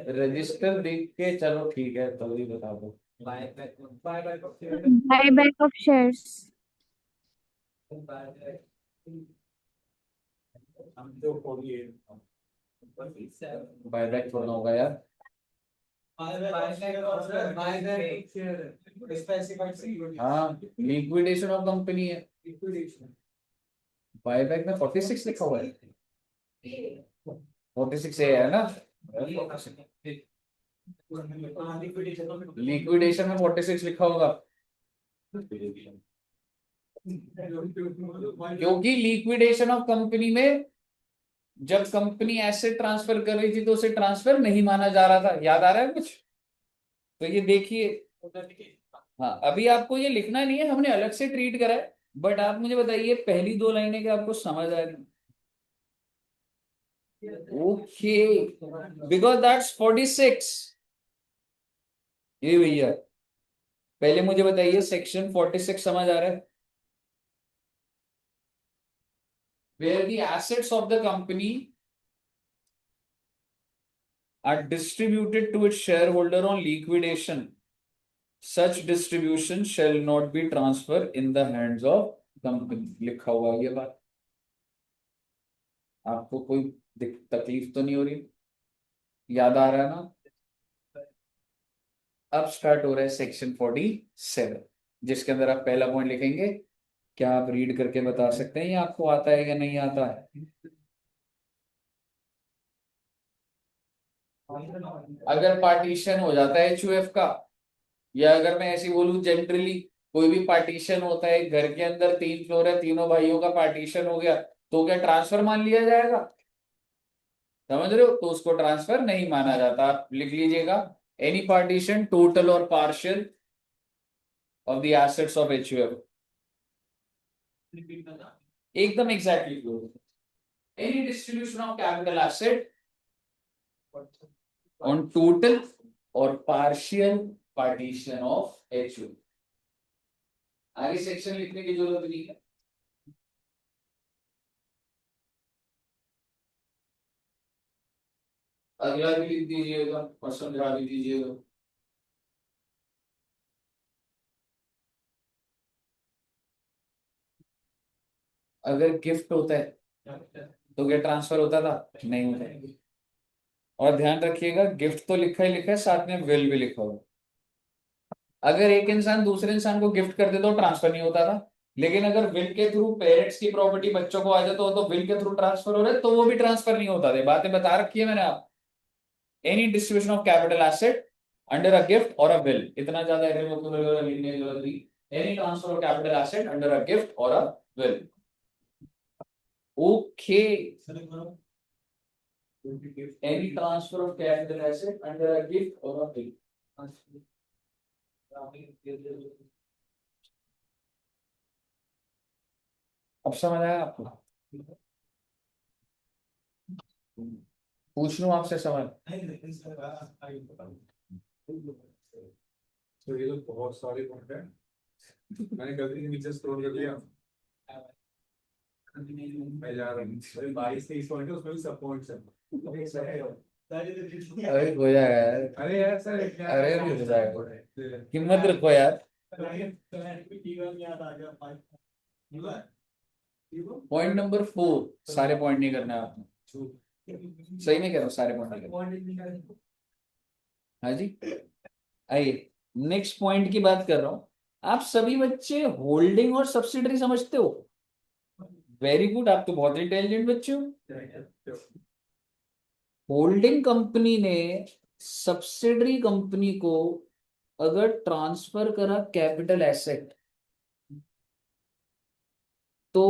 रजिस्टर देख के चलो ठीक है, तो भी बता दो। Buyback of shares. बायबैक थोड़ा होगा यार। हाँ, लिक्विडेशन ऑफ कंपनी है। बायबैक में 46 लिखा हुआ है। 46 है ना? लिक्विडेशन में 46 लिखा होगा, क्योंकि लिक्विडेशन ऑफ कंपनी में जब कंपनी एसेट ट्रांसफर कर रही थी तो उसे ट्रांसफर नहीं माना जा रहा था। याद आ रहा है कुछ? तो ये देखिए, हाँ अभी आपको ये लिखना नहीं है, हमने अलग से ट्रीट करा है। बट आप मुझे बताइए पहली दो लाइनें क्या आपको समझ आ रही? Okay, because that's 46। ये भैया पहले मुझे बताइए सेक्शन 46 समझ आ रहा है? Where the assets of the company are distributed to its shareholder on liquidation, such distribution shall not be transferred in the hands of company। लिखा हुआ ये बात, आपको कोई तकलीफ तो नहीं हो रही? याद आ रहा है ना? अब स्टार्ट हो रहा है सेक्शन 47, जिसके अंदर आप पहला पॉइंट लिखेंगे। क्या आप रीड करके बता सकते हैं ये आपको आता है या नहीं आता है? अगर पार्टीशन हो जाता है एचयूएफ का, या अगर मैं ऐसे बोलूं जनरली कोई भी पार्टीशन होता है, घर के अंदर 3 फ्लोर है, तीनों भाइयों का पार्टीशन हो गया, तो क्या ट्रांसफर मान लिया जाएगा? समझ रहे हो? तो उसको ट्रांसफर नहीं माना जाता। आप लिख लीजिएगा, एनी पार्टीशन टोटल और partial of the assets of HUF. एकदम exactly, any distribution of capital asset on total और पार्शियल पार्टीशन ऑफ एचयूएफ। आगे सेक्शन लिखने की जरूरत नहीं है। अगला भी लिख दीजिएगा और समझा भी दीजिएगा। अगर गिफ्ट होता है तो क्या ट्रांसफर होता था? नहीं होता है। और ध्यान रखिएगा, गिफ्ट तो लिखा है, साथ में विल भी लिखा हुआ। अगर एक इंसान दूसरे इंसान को गिफ्ट कर दे तो ट्रांसफर नहीं होता था, लेकिन अगर विल के थ्रू पेरेंट्स की प्रॉपर्टी बच्चों को आ जाता हो तो विल के थ्रू ट्रांसफर हो रहा है तो वो भी ट्रांसफर नहीं होता था। बातें बता रखी है मैंने आप। Any distribution of capital asset under a gift और अ विल, इतना ज्यादा इररिवोकेबल लिखने की जरूरत नहीं। Any transfer of capital asset under a gift और a will. Okay, any transfer of capital asset under a gift or a will। अब समझ आया आपको? पूछ लूं आपसे सवाल? तो ये तो बहुत सारे पॉइंट है, मैंने गलती से नीचे स्क्रॉल कर लिया। मैं जा रहा हूँ 22-23 पॉइंट है, उसमें भी सब पॉइंट्स हैं। अरे हो जाएगा यार। अरे यार सर, अरे नहीं हो जाएगा, हिम्मत रखो यार। पॉइंट नंबर 4, सारे पॉइंट नहीं करना है आपने। सही नहीं कह रहा हूं, सारे पॉइंट नहीं करना। हाँ जी, आइए नेक्स्ट पॉइंट की बात कर रहा हूं। आप सभी बच्चे होल्डिंग और सब्सिडरी समझते हो? वेरी गुड, आप तो बहुत इंटेलिजेंट बच्चे हो। होल्डिंग कंपनी ने सब्सिडरी कंपनी को अगर ट्रांसफर करा कैपिटल एसेट तो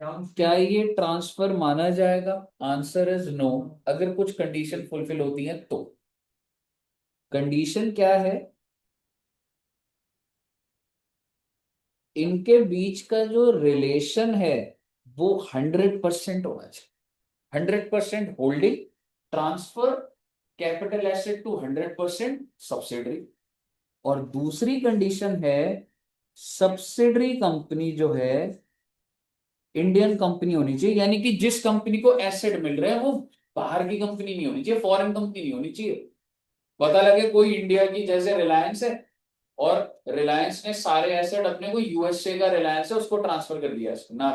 क्या ये ट्रांसफर माना जाएगा? आंसर इज नो, अगर कुछ कंडीशन फुलफिल होती है तो। कंडीशन क्या है? इनके बीच का जो रिलेशन है वो 100% होना चाहिए। 100% holding, transfer capital asset to 100% subsidiary. और दूसरी कंडीशन है, सब्सिडरी कंपनी जो है इंडियन कंपनी होनी चाहिए, यानी कि जिस कंपनी को एसेट मिल रहे हैं वो बाहर की कंपनी नहीं होनी चाहिए, फॉरेन कंपनी नहीं होनी चाहिए। पता लगे कोई इंडिया की जैसे रिलायंस है और रिलायंस ने सारे एसेट अपने को यूएसए का रिलायंस है उसको ट्रांसफर कर दिया ना।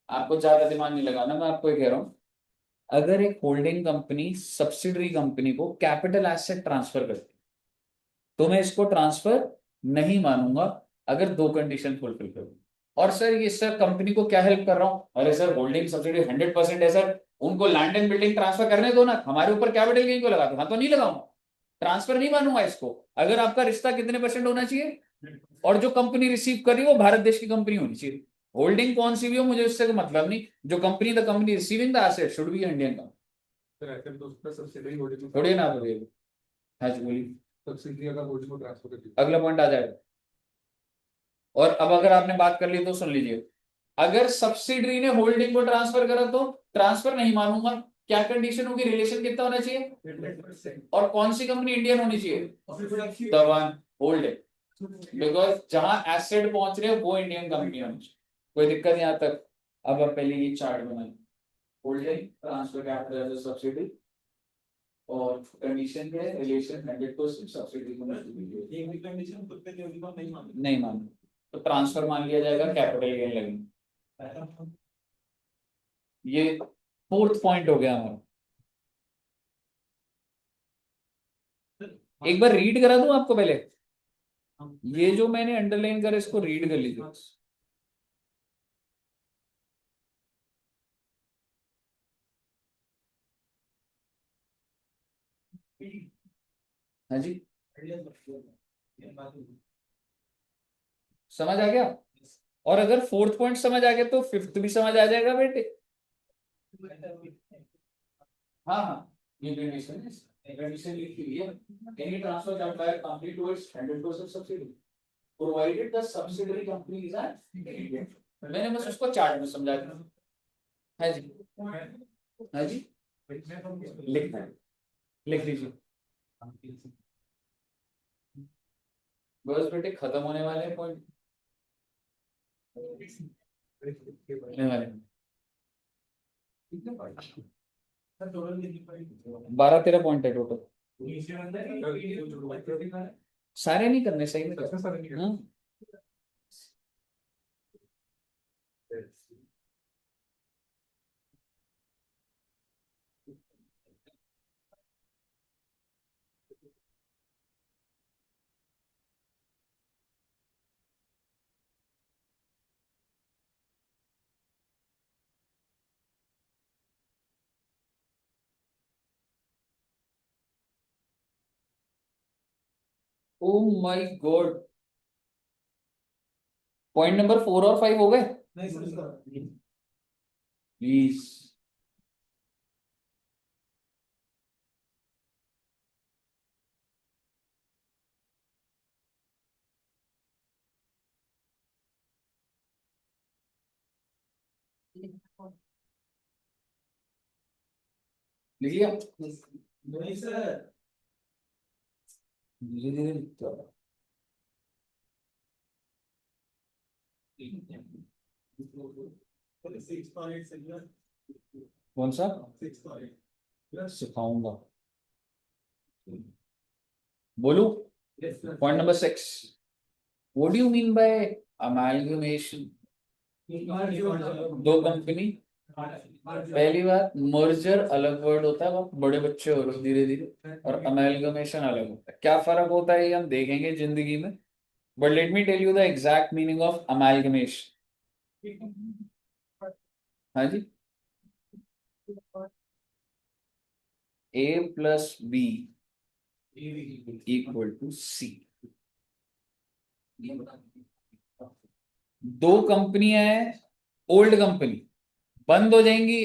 आपको ज्यादा दिमाग नहीं लगाना, मैं आपको ये कह रहा हूं, अगर एक होल्डिंग कंपनी सब्सिडरी कंपनी को कैपिटल एसेट ट्रांसफर करती तो मैं इसको ट्रांसफर नहीं मानूंगा अगर दो कंडीशन फुलफिल करूं। और सर ये सर कंपनी को क्या हेल्प कर रहा हूं? अरे सर होल्डिंग सब्सिडी 100% है सर, उनको लैंड एंड बिल्डिंग ट्रांसफर करने दो ना, हमारे ऊपर कैपिटल गेन को लगा दो। हाँ तो नहीं लगाऊंगा, ट्रांसफर नहीं मानूंगा इसको। अगर आपका रिश्ता कितने परसेंट होना चाहिए और जो कंपनी रिसीव कर रही है वो भारत देश की कंपनी होनी चाहिए। होल्डिंग कौन सी भी हो मुझे उससे मतलब नहीं, जो company the company receiving the asset should be Indian company. Sir ऐसे तो उसका सब्सिडरी होल्डिंग थोड़ी ना बोलिए। हाँ जी बोलिए। सब्सिडरी अगर होल्डिंग को ट्रांसफर कर दी, अगला पॉइंट आ जाएगा। और अब अगर आपने बात कर ली तो सुन लीजिए, अगर सब्सिडरी ने होल्डिंग को ट्रांसफर करा तो ट्रांसफर नहीं मानूंगा। क्या कंडीशन होगी? रिलेशन कितना होना चाहिए और कौन सी कंपनी इंडियन होनी चाहिए? द वन होल्डिंग, बिकॉज जहां एसेट पहुंच रहे हैं वो इंडियन कंपनी होनी चाहिए। कोई दिक्कत यहां तक? अब आप पहले ये चार्ट बनाए, holding, transfer capital as subsidy, और कंडीशन है रिलेशन 100% सब्सिडी को नहीं मानना तो ट्रांसफर मान लिया जाएगा, कैपिटल गेन लगेगा। ये 4th पॉइंट हो गया हमारा। एक बार रीड करा दूं आपको पहले, ये जो मैंने अंडरलाइन करा इसको रीड कर लीजिए। हाँ जी, समझ आ गया? और अगर 4th पॉइंट समझ आ गया तो 5th भी समझ आ जाएगा बेटे। हाँ हाँ, ये कंडीशन लिखी हुई है, any transfer that by company towards 100% subsidy provided the subsidiary company is an Indian. मैंने बस उसको चार्ट में समझा दिया है जी। हाँ जी, लिखना है, लिख लीजिए। बस बेटे खत्म होने वाले हैं पॉइंट, होने वाले हैं। सर टोटल कितनी पड़ी? 12-13 पॉइंट है टोटल। नीचे बंदा है कि जो दिखा रहा है? सारे नहीं करने सही में अच्छा सर नहीं हाँ। ओ माय गॉड, पॉइंट नंबर 4 और 5 हो गए नहीं सर प्लीज। लिख लिया? नहीं सर धीरे धीरे लिखता रहो। सिक्स और एट से कौन सा 6 और 8 सिखाऊंगा, बोलू? Point number 6, what do you mean by amalgamation? दो कंपनी, पहली बात मर्जर अलग वर्ड होता है, वो बड़े बच्चे हो रहे धीरे धीरे, और अमेलगमेशन अलग होता है। क्या फर्क होता है ये हम देखेंगे जिंदगी में, but let me tell you the exact meaning of amalgamation. हाँ जी, A plus B equal to C। दो कंपनियां हैं, ओल्ड कंपनी बंद हो जाएंगी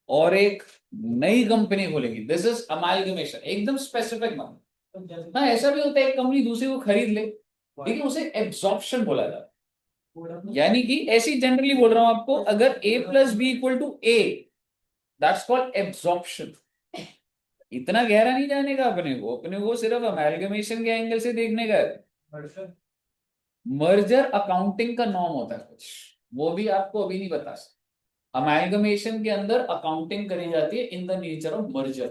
और एक नई कंपनी खोलेगी, दिस इज अमालगमेशन, एकदम स्पेसिफिक नाम। हाँ ऐसा भी होता है एक कंपनी दूसरी को खरीद ले, लेकिन उसे एब्जॉर्प्शन बोला जाता है। यानी कि ऐसी जनरली बोल रहा हूं आपको, अगर A plus B equal to A, that's called absorption. इतना गहरा नहीं जाने का अपने को सिर्फ अमेलगमेशन के एंगल से देखने का है। मर्जर अकाउंटिंग का नॉर्म होता है कुछ, वो भी आपको अभी नहीं बता सकता। अमेलगमेशन के अंदर अकाउंटिंग करी जाती है in the nature of merger.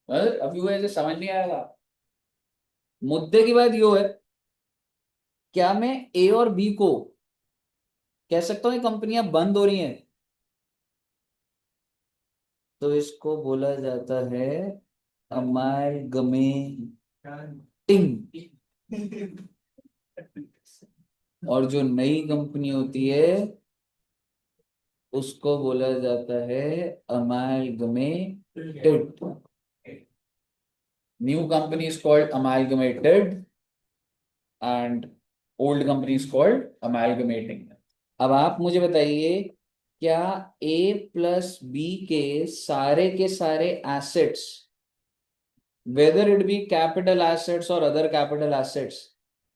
अभी वो ऐसे समझ नहीं आएगा। मुद्दे की बात यो है, क्या मैं ए और बी को कह सकता हूं ये कंपनियां बंद हो रही हैं, तो इसको बोला जाता है अमालगमेटिंग। और जो नई कंपनी होती है उसको बोला जाता है amalgamated. New company is called amalgamated and old company is called amalgamating. अब आप मुझे बताइए, क्या A प्लस बी के सारे assets, whether it be capital assets और अदर कैपिटल एसेट्स,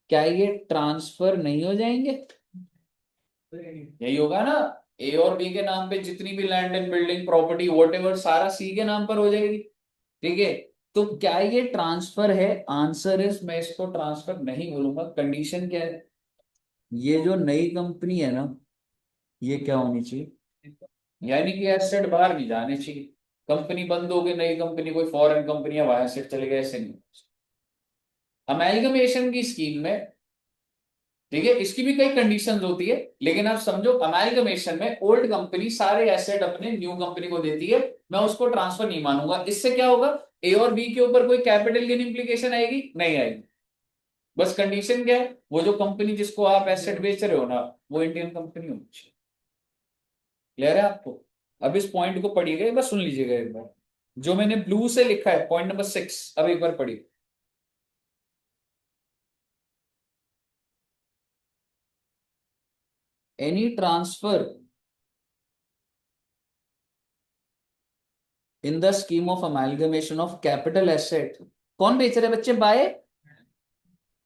क्या ये ट्रांसफर नहीं हो जाएंगे? यही होगा ना, ए और बी के नाम पे जितनी भी land and building property what सारा सी के नाम पर हो जाएगी। ठीक है, तो क्या ये ट्रांसफर है? आंसर इज मैं इसको ट्रांसफर नहीं बोलूंगा। कंडीशन क्या है, ये जो नई कंपनी है ना, ये क्या होनी चाहिए, यानी कि एसेट बाहर नहीं जाने चाहिए। कंपनी बंद हो गई, नई कंपनी कोई फॉरेन कंपनी है, वहां एसेट चले गए, ऐसे नहीं। अमेलगमेशन की स्कीम में, ठीक है, इसकी भी कई कंडीशंस होती है, लेकिन आप समझो अमेलगमेशन में ओल्ड कंपनी सारे एसेट अपने न्यू कंपनी को देती है, मैं उसको ट्रांसफर नहीं मानूंगा। इससे क्या होगा, ए और बी के ऊपर कोई कैपिटल गेन इंप्लीकेशन आएगी? नहीं आएगी। बस कंडीशन क्या है, वो जो कंपनी जिसको आप एसेट बेच रहे हो ना, वो इंडियन कंपनी होनी चाहिए। क्लियर है आपको? अब इस पॉइंट को पढ़िएगा, एक बार सुन लीजिएगा एक बार, जो मैंने ब्लू से लिखा है पॉइंट नंबर 6, अब एक बार पढ़िए। Any transfer in the scheme of amalgamation of capital asset, कौन बेच रहे बच्चे? बाय,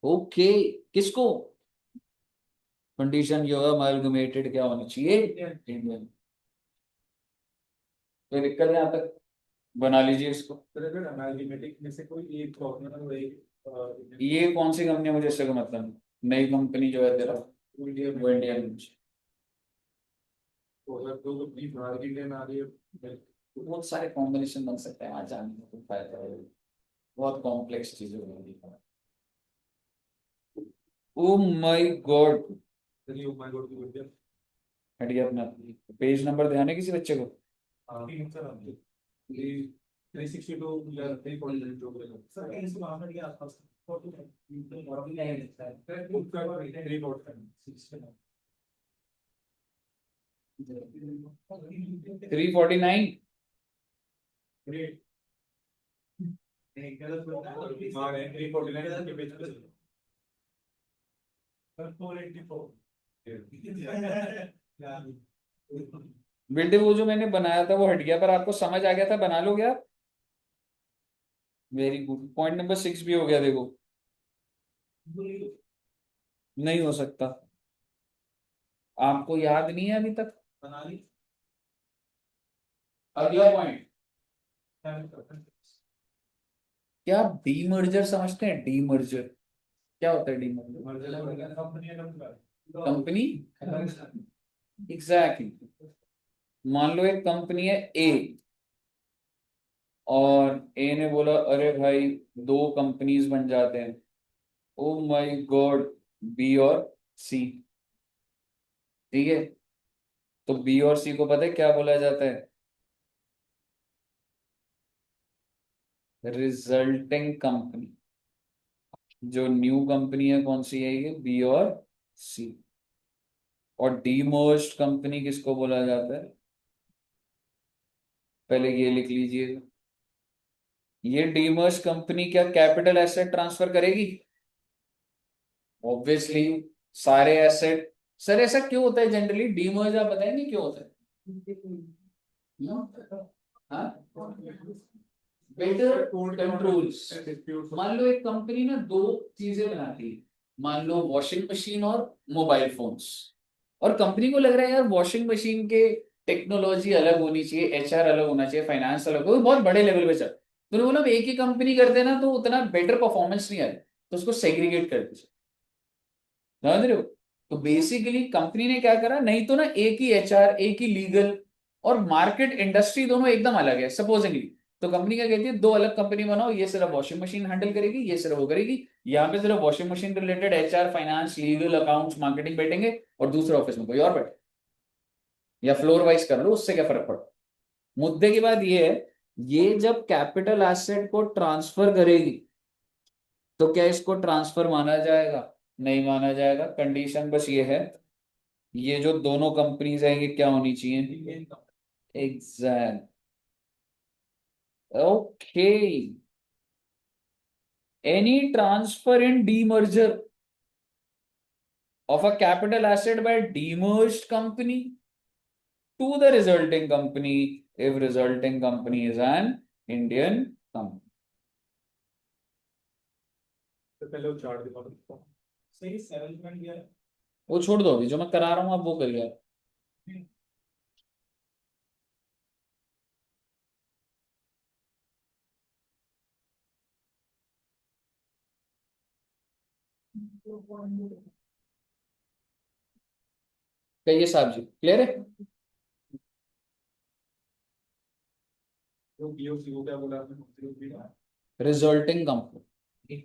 ओके, किसको? कंडीशन यो अमेलगमेटेड क्या होनी चाहिए? इंडियन। कोई दिक्कत है यहाँ तक? बना लीजिए इसको। अगर अमेलगमेटिंग में से कोई एक फॉर्मूला और एक ये कौन सी कंपनी है मुझे इससे कोई मतलब नहीं। नई कंपनी जो है तेरा, इंडियन वो इंडियन। तो अगर दो कंपनी बाहर की इंडियन आ रही है बहुत सारे कॉम्बिनेशन बन सकते हैं, वहां जाने का कोई फायदा है? बहुत कॉम्प्लेक्स चीजें होंगी। ओ माय गॉड, चलिए ओ माय गॉड की बोलते हैं। हटिए अपना। पेज नंबर ध्यान है किसी बच्चे को? ठीक सर, ये 362 या 340 जो बोलेगा सर, इसको मारने के आसपास 42 और भी नहीं लगता है फिर खुद का रिपोर्ट करना 349। ग्रेट। नहीं गलत बोलता है, मार है 349 के पेज पे सर 484 यार। बेटे वो जो मैंने बनाया था वो हट गया, पर आपको समझ आ गया था, बना लोगे आप? Very good. पॉइंट नंबर 6 भी हो गया, देखो। नहीं हो सकता, आपको याद नहीं है अभी तक। बना ली। अगला पॉइंट, क्या आप डीमर्जर समझते हैं? डीमर्जर क्या होता है? Demerger company, exactly. मान लो एक कंपनी है ए, और ए ने बोला अरे भाई दो कंपनीज बन जाते हैं। ओ माय गॉड, बी और सी। ठीक है, तो बी और सी को पता है क्या बोला जाता है? Resulting company. जो न्यू कंपनी है कौन सी है? ये बी और सी। और डीमर्ज्ड कंपनी किसको बोला जाता है? पहले ये लिख लीजिए, ये डीमर्ज कंपनी क्या कैपिटल एसेट ट्रांसफर करेगी? ऑब्वियसली सारे एसेट। सर ऐसा क्यों होता है जनरली डीमर्ज, आप बताएंगे क्यों होता है? Better controls. मान लो एक कंपनी ना दो चीजें बनाती है, मान लो वॉशिंग मशीन और मोबाइल फोन्स, और कंपनी को लग रहा है यार वॉशिंग मशीन के टेक्नोलॉजी अलग होनी चाहिए, एचआर अलग होना चाहिए, फाइनेंस अलग हो, बहुत बड़े लेवल पे चल। तो उन्होंने बोला एक ही कंपनी कर देना तो उतना बेटर परफॉर्मेंस नहीं आए, तो उसको सेग्रीगेट कर दीजिए। समझ रहे हो? तो बेसिकली कंपनी ने क्या करा, नहीं तो ना एक ही एचआर, एक ही लीगल और मार्केट इंडस्ट्री दोनों एकदम अलग है सपोजिंगली। तो कंपनी क्या कहती है, दो अलग कंपनी बनाओ, ये सिर्फ वॉशिंग मशीन हैंडल करेगी, ये सिर्फ वो करेगी। यहाँ पे सिर्फ washing machine related HR, finance, legal, accounts, marketing बैठेंगे, और दूसरे ऑफिस में कोई और बैठे, या फ्लोर वाइज कर लो, उससे क्या फर्क पड़ता। मुद्दे की बात ये है, ये जब कैपिटल एसेट को ट्रांसफर करेगी तो क्या इसको ट्रांसफर माना जाएगा? नहीं माना जाएगा। कंडीशन बस ये है, ये जो दोनों कंपनीज हैं ये क्या होनी चाहिए? Exact. Okay, any transfer in demerger of a capital asset by demerged company to the resulting company if resulting company is an Indian company. तो पहले वो चार्ट दिखा दो सही 7 पॉइंट दिया है। वो छोड़ दो, अभी जो मैं करा रहा हूं आप वो करिए। कहिए साहब जी, क्लियर है? वो बीओसी वो क्या बोला आपने? Resulting company.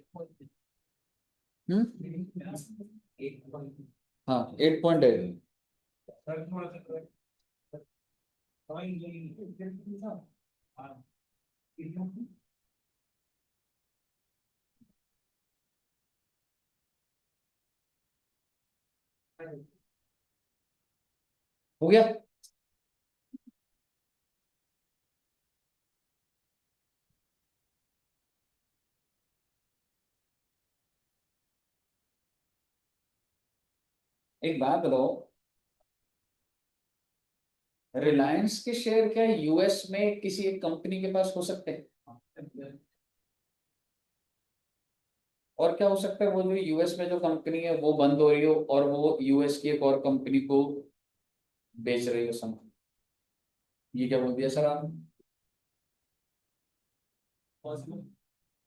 हाँ 8.8। सर थोड़ा सा हाँ हो गया? एक बात बताओ, रिलायंस के शेयर क्या यूएस में किसी एक कंपनी के पास हो सकते हैं? और क्या हो सकता है, वो जो यूएस में जो कंपनी है वो बंद हो रही हो और वो यूएस की एक और कंपनी को बेच रही हो सामान। ये क्या बोल दिया सर आपने?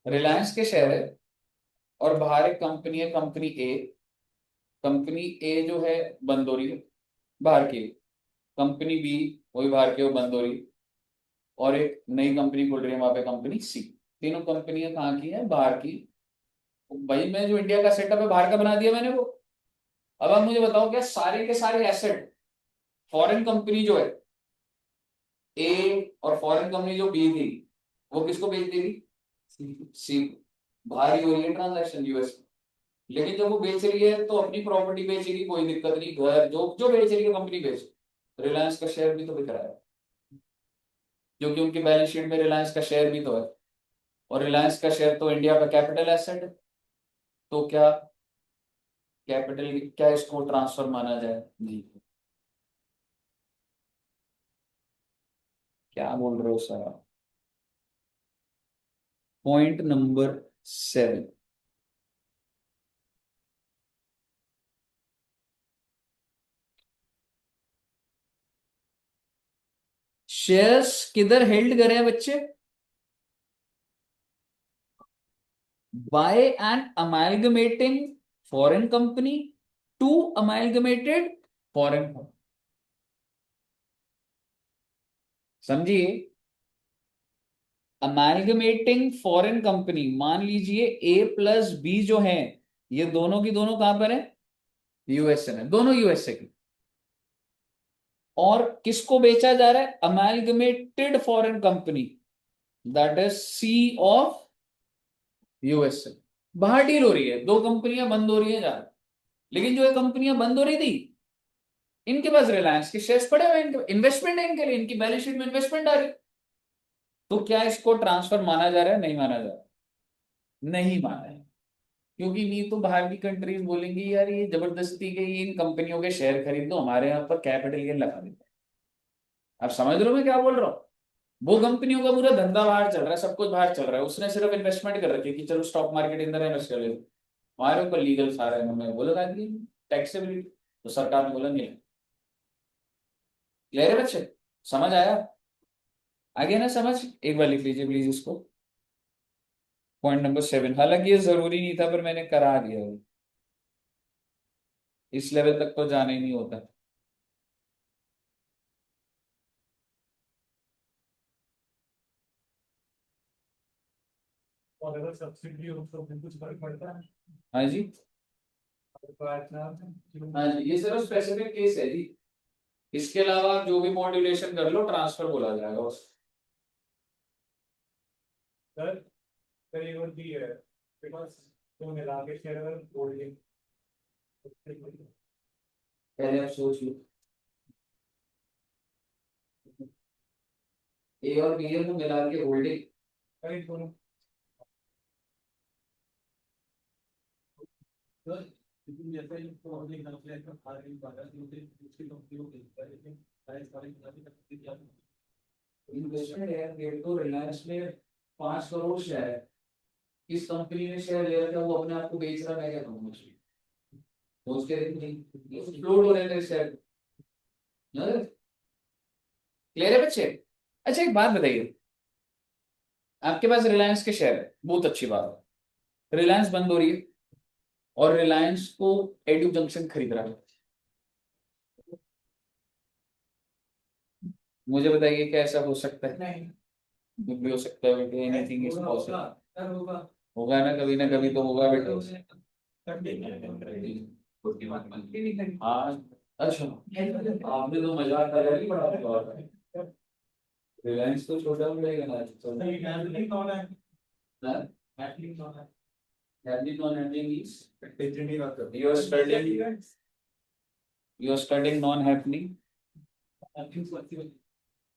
रिलायंस के शेयर है और बाहर एक कंपनी है, कंपनी ए। कंपनी ए जो है बंद हो रही है, बाहर की। कंपनी बी वही बाहर की, वो बंद हो रही है। और एक नई कंपनी खुल रही है वहां पे कंपनी सी। तीनों कंपनियां कहाँ की है? बाहर की। भाई मैं जो इंडिया का सेटअप है बाहर का बना दिया मैंने वो। अब आप मुझे बताओ क्या सारे के सारे एसेट फॉरेन कंपनी जो है ए और फॉरेन कंपनी जो बी थी वो किसको बेच देगी? सी। बाहर ही हो रही है ट्रांजैक्शन यूएस। लेकिन जब वो बेच रही है तो अपनी प्रॉपर्टी बेचेगी, कोई दिक्कत नहीं, घर जो जो बेच रही है कंपनी बेच। रिलायंस का शेयर भी तो बिक रहा है, क्योंकि उनकी बैलेंस शीट में रिलायंस का शेयर भी तो है। और रिलायंस का शेयर तो इंडिया का कैपिटल एसेट है। तो क्या कैपिटल, क्या इसको ट्रांसफर माना जाए? जी। क्या बोल रहे हो सर आप? Point number 7। शेयर्स किधर हेल्ड करें बच्चे? By an amalgamating foreign company to amalgamated foreign company. समझिए, अमालगमेटिंग फॉरेन कंपनी, मान लीजिए ए प्लस बी जो है ये दोनों की दोनों कहां पर है? यूएसए में, दोनों यूएसए की। और किसको बेचा जा रहा है? Amalgamated foreign company, that is C of USA. बाहर डील हो रही है, दो कंपनियां बंद हो रही है जा, लेकिन जो ये कंपनियां बंद हो रही थी इनके पास रिलायंस के शेयर्स पड़े हुए, इनके इन्वेस्टमेंट है, इनके लिए इनकी बैलेंस शीट में इन्वेस्टमेंट आ रही। तो क्या इसको ट्रांसफर माना जा रहा है? नहीं माना जा रहा, नहीं माना है। क्योंकि नहीं तो बाहर की कंट्रीज बोलेंगी यार ये जबरदस्ती के ये इन कंपनियों के शेयर खरीद दो, हमारे यहाँ पर कैपिटल गेन लगा देते हैं। आप समझ रहे हो मैं क्या बोल रहा हूँ? वो कंपनियों का पूरा धंधा बाहर चल रहा है, सब कुछ बाहर चल रहा है, उसने सिर्फ इन्वेस्टमेंट कर रखी है कि चलो स्टॉक मार्केट अंदर इन्वेस्ट कर ले। हमारे ऊपर लीगल सारा इन्होंने वो लगा दिए, टैक्सेबिलिटी। तो सरकार ने बोला नहीं। क्लियर है बच्चे? समझ आया? आगे ना समझ? एक बार लिख लीजिए प्लीज इसको। Point number 7। हालांकि ये जरूरी नहीं था पर मैंने करा दिया है। इस लेवल तक तो जाना ही नहीं होता। और अगर सब्सिडी हो तो फिर कुछ फर्क पड़ता है? हाँ जी, सर हाँ जी, ये सिर्फ स्पेसिफिक केस है जी। इसके अलावा आप जो भी मॉड्यूलेशन कर लो ट्रांसफर बोला जाएगा बस। कई और भी है बिकॉज तो मिला के शेयर अगर होल्डिंग पहले आप सोच लो, ए और बी को मिला के होल्डिंग। कई दोनों सर लेकिन जैसे ही होल्डिंग का फ्लैट का खा रही बात है मुझे दूसरी कंपनी को देखता है लेकिन प्राइस वाली कंपनी का क्या इन्वेस्टमेंट है, डेढ़ तो रिलायंस में 5 करोड़ शेयर है। इस कंपनी ने शेयर ले रखा है, वो अपने आप को बेच रहा है, मैं क्या कहूँ उसमें? तो उसके फ्लोट हो रहे थे शेयर। क्लियर है बच्चे? अच्छा एक बात बताइए, आपके पास रिलायंस के शेयर है, बहुत अच्छी बात है। रिलायंस बंद हो रही है और रिलायंस को एडू जंक्शन खरीद रहा है। मुझे बताइए क्या ऐसा हो सकता है? नहीं कुछ भी हो सकता है बेटे, एनीथिंग इज पॉसिबल। होगा होगा ना कभी तो होगा बेटे। हाँ, अच्छा आपने तो मजाक कर ही बड़ा। रिलायंस तो छोटा हो जाएगा ना, हैंडलिंग कौन है? हाँ? हैंडलिंग कौन है? Handling non-handling is टेंशन बात कर you are studying non-happening।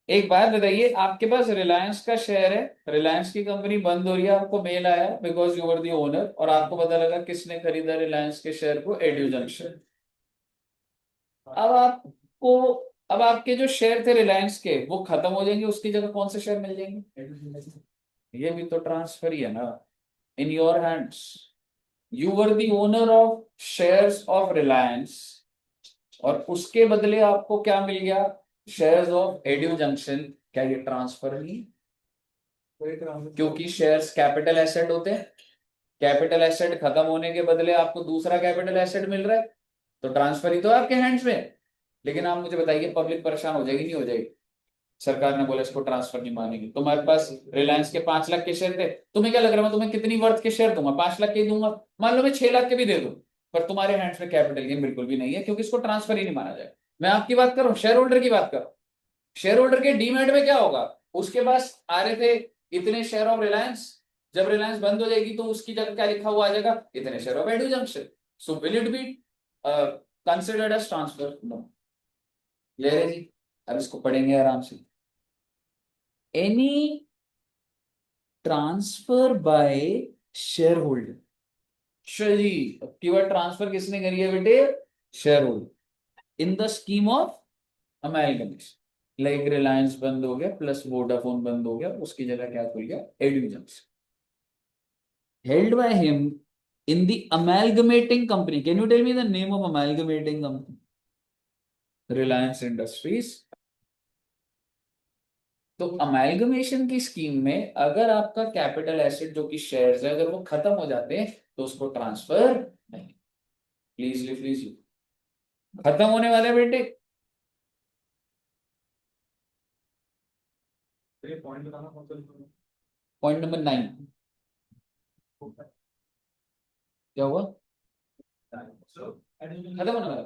एक बात बताइए, आपके पास रिलायंस का शेयर है, रिलायंस की कंपनी बंद हो रही है, आपको मेल आया because you were the owner, और आपको पता लगा किसने खरीदा रिलायंस के शेयर को? Edu junction. अब आपको, अब आपके जो शेयर थे रिलायंस के वो खत्म हो जाएंगे, उसकी जगह कौन से शेयर मिल जाएंगे? ये भी तो ट्रांसफर ही है ना, in your hands. You were the owner of shares of Reliance और उसके बदले आपको क्या मिल गया? Shares of edu junction. क्या ये ट्रांसफर नहीं? क्योंकि शेयर्स कैपिटल एसेट होते हैं, कैपिटल एसेट खत्म होने के बदले आपको दूसरा कैपिटल एसेट मिल रहा है, तो ट्रांसफर ही तो आपके हैंड्स में। लेकिन आप मुझे बताइए पब्लिक परेशान हो जाएगी नहीं हो जाएगी? सरकार ने बोला इसको ट्रांसफर नहीं मानेगी, तुम्हारे पास रिलायंस के 5 लाख के शेयर थे, तुम्हें क्या लग रहा है मैं तुम्हें कितनी वर्थ के शेयर दूंगा? 5 लाख के दूंगा, मान लो मैं 6 लाख के भी दे दूं, पर तुम्हारे हैंड्स में कैपिटल गेन बिल्कुल भी नहीं है, क्योंकि इसको ट्रांसफर ही नहीं माना जाएगा। मैं आपकी बात कर रहा हूँ, शेयर होल्डर की बात कर रहा हूँ। शेयर होल्डर के डीमैट में क्या होगा, उसके पास आ रहे थे इतने शेयर ऑफ रिलायंस, जब रिलायंस बंद हो जाएगी तो उसकी जगह क्या लिखा हुआ आ जाएगा, इतने share of Edu Junction. So will it be considered as transfer? No. Clear है जी? अब इसको पढ़ेंगे आराम से। Any transfer by share holder, जी अब कीवर्ड ट्रांसफर किसने करी है बेटे? Share holder in the scheme of amalgamation. Like Reliance बंद हो गया प्लस वोडाफोन बंद हो गया, उसकी जगह क्या खुल गया? Edu junction. Held by him in the amalgamating company. Can you tell me the name of amalgamating company? Reliance Industries. तो अमेलगमेशन की स्कीम में अगर आपका कैपिटल एसेट जो कि शेयर्स है, अगर वो खत्म हो जाते हैं तो उसको ट्रांसफर नहीं। प्लीज खत्म होने वाले बेटे। पॉइंट बताना कौन सा लिखना है? पॉइंट नंबर 9 क्या हुआ? खत्म होने वाला?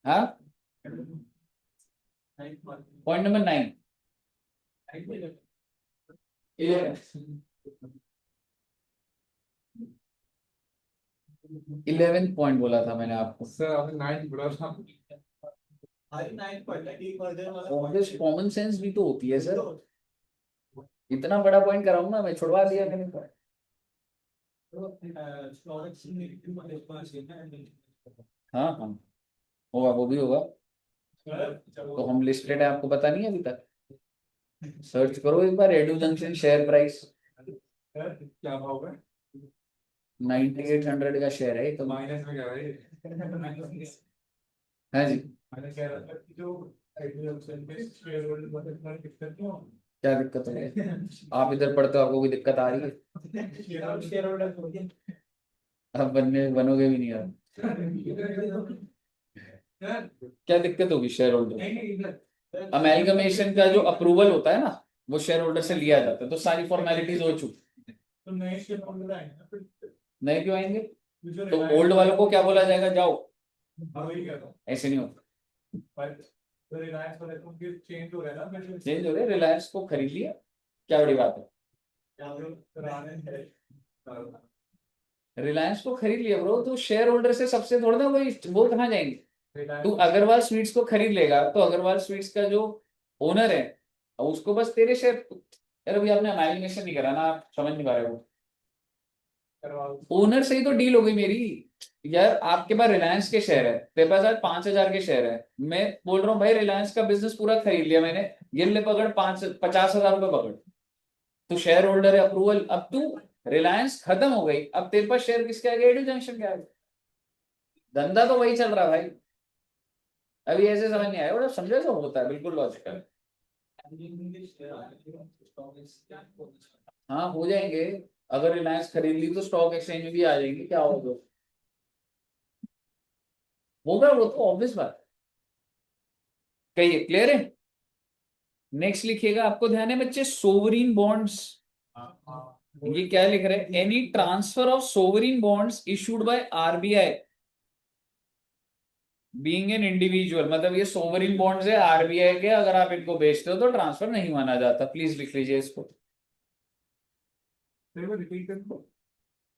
हाँ, पॉइंट नंबर 9 11 पॉइंट बोला था मैंने आपको। सर आपने 9 बोला था। ऑब्वियस कॉमन सेंस भी तो होती है सर। इतना बड़ा पॉइंट कराऊंगा मैं, छुड़वा दिया कहीं पर। हाँ हाँ होगा, वो भी होगा। तो हम लिस्टेड है, आपको पता नहीं है अभी तक? सर्च करो एक बार, एडू जंक्शन शेयर प्राइस क्या भाव है? 9800 का शेयर है तो। माइनस में क्या है? हाँ जी, मैंने कह रहा था कि जो एग्रीकल्चर में शेयर होल्डर मतलब कितना क्यों क्या दिक्कत हो रही है? आप इधर पढ़ते हो, आपको कोई दिक्कत आ रही है? शेयर होल्डर अब बनोगे भी नहीं आप। क्या दिक्कत होगी शेयर होल्डर? अमेलगमेशन का जो अप्रूवल होता है ना, वो शेयर होल्डर से लिया जाता है, तो सारी फॉर्मेलिटीज हो चुकी। तो नए शेयर होल्डर आएंगे फिर नए क्यों आएंगे? तो ओल्ड वालों को क्या बोला जाएगा, जाओ? वही कह रहा हूँ। ऐसे नहीं होता। तो रिलायंस वाले को उनके चेंज हो रहा है ना, फिर चेंज हो रहे, रिलायंस को खरीद लिया, क्या बड़ी बात है? रिलायंस को खरीद लिया ब्रो, तो शेयर होल्डर से सबसे थोड़ा ना वही वो कहाँ जाएंगे? तू अग्रवाल स्वीट्स को खरीद लेगा तो अग्रवाल स्वीट्स का जो ओनर है उसको बस तेरे शेयर। यार अभी आपने अमेलगमेशन नहीं करा ना, आप समझ नहीं पा रहे हो। ओनर से ही तो डील हो गई मेरी। यार आपके पास रिलायंस के शेयर है, तेरे पास आज 5000 के शेयर है, मैं बोल रहा हूँ भाई रिलायंस का बिजनेस पूरा खरीद लिया मैंने, गिरले पकड़ 50,000 रुपए पकड़, तो शेयर होल्डर है अप्रूवल। अब तू रिलायंस खत्म हो गई, अब तेरे पास शेयर किसके आगे? एडू जंक्शन के आगे। धंधा तो वही चल रहा है भाई। अभी ऐसे समझ नहीं आया, बड़ा समझे तो होता है, बिल्कुल लॉजिकल। हाँ हो जाएंगे, अगर रिलायंस खरीद ली तो स्टॉक एक्सचेंज में भी आ जाएंगे, क्या होगा? होगा वो तो ऑब्वियस बात। कहिए, क्लियर है? नेक्स्ट लिखिएगा, आपको ध्यान है बच्चे, सोवरीन बॉन्ड्स। ये क्या लिख रहे हैं? Any transfer of sovereign bonds issued by RBI being an individual, मतलब ये सोवरीन बॉन्ड्स है आरबीआई के, अगर आप इनको बेचते हो तो ट्रांसफर नहीं माना जाता। प्लीज लिख लीजिए इसको। रिपीट कर दो।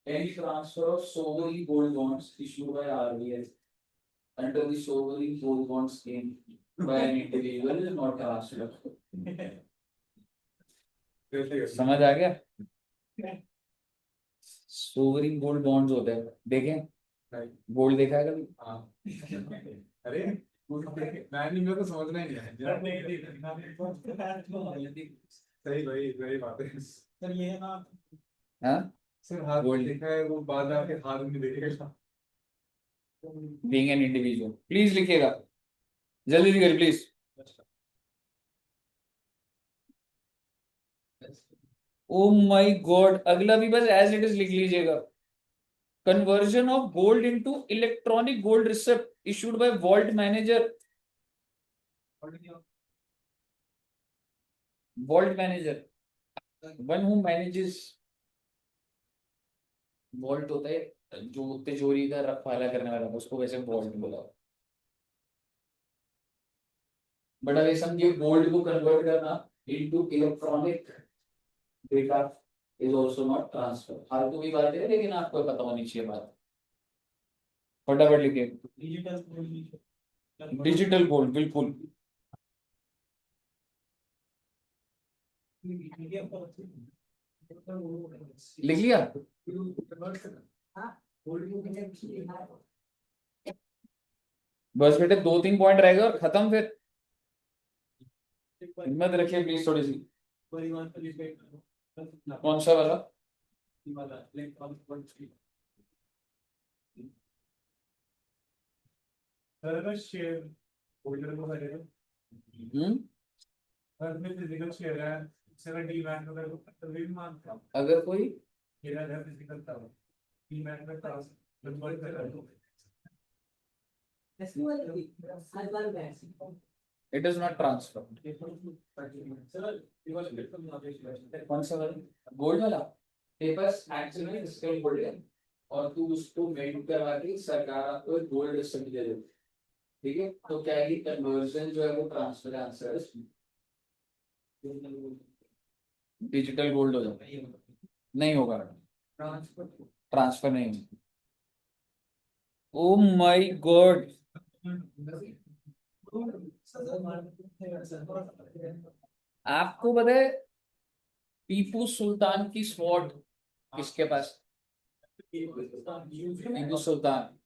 Any transfer of sovereign gold bonds issued by RBI under the sovereign gold bond scheme by an individual is not transfer. समझ आ गया? सोवरिन गोल्ड बॉन्ड्स होते हैं, देखें? गोल्ड देखा है कभी? अरे मैंने मेरे को समझना ही नहीं है। सही भाई, सही बात है सर। ये ना हाँ सर, हाथ Gold. देखा है वो बाद आपके हाथ में देखेगा। बीइंग एन इंडिविजुअल, प्लीज लिखिएगा, जल्दी लिखिए प्लीज। ओ माय गॉड, अगला भी बस एज इट इज लिख लीजिएगा। Conversion of gold into electronic gold receipt issued by vault manager vault manager, one who manages, vault होता है जो तिजोरी का रखवाला करने वाला, उसको वैसे वॉल्ट बोला। बट अगर समझिए गोल्ड को कन्वर्ट करना into electronic data is also not transfer. फालतू की बात है लेकिन आपको पता होनी चाहिए बात। फटाफट लिखिए, डिजिटल गोल्ड, बिल्कुल लिख लिया। बस बेटे 2-3 पॉइंट रह गए और खत्म फिर। हिम्मत रखिए प्लीज थोड़ी सी। कौन सा वाला? शेयर होल्डर को करेगा, में फिजिकल शेयर है 70 बैंक अगर तभी भी मानता हूं अगर कोई मेरा है फिजिकल था 3 बैंक में था कन्वर्ट कर दो। It is not transfer. कौन सा वाला? गोल्ड वाला पेपर्स एक्चुअली फिजिकल गोल्ड है और तू उसको मेंट करवा के सरकार आपको एक गोल्ड सर्टिफिकेट दे देती। ठीक है, तो क्या है कि कन्वर्जन जो है वो ट्रांसफर आंसर है, डिजिटल गोल्ड हो जाता है। नहीं होगा, ट्रांसफर नहीं होगा। ओ माय गॉड, आपको पता है टीपू सुल्तान की स्वॉर्ड किसके पास? टीपू सुल्तान,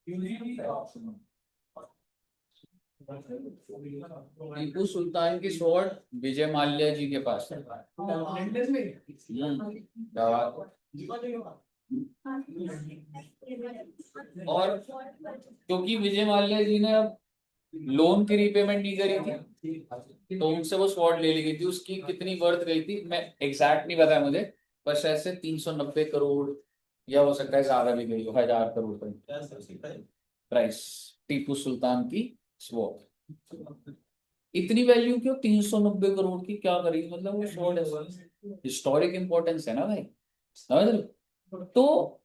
टीपू सुल्तान की स्वॉर्ड विजय माल्या जी के पास है। और क्योंकि विजय माल्या जी ने अब लोन की रीपेमेंट नहीं करी थी तो उनसे वो स्वॉर्ड ले ली गई थी। उसकी कितनी वर्थ गई थी मैं एग्जैक्ट नहीं पता मुझे, बस ऐसे 390 करोड़ या हो सकता है ज्यादा भी गई हो, 1000 करोड़ प्राइस टीपू सुल्तान की स्वॉर्ड। इतनी वैल्यू क्यों? 390 करोड़ की क्या करेगी? मतलब वो स्वॉर्ड है, हिस्टोरिक इंपॉर्टेंस है ना भाई, समझ रहे हो? तो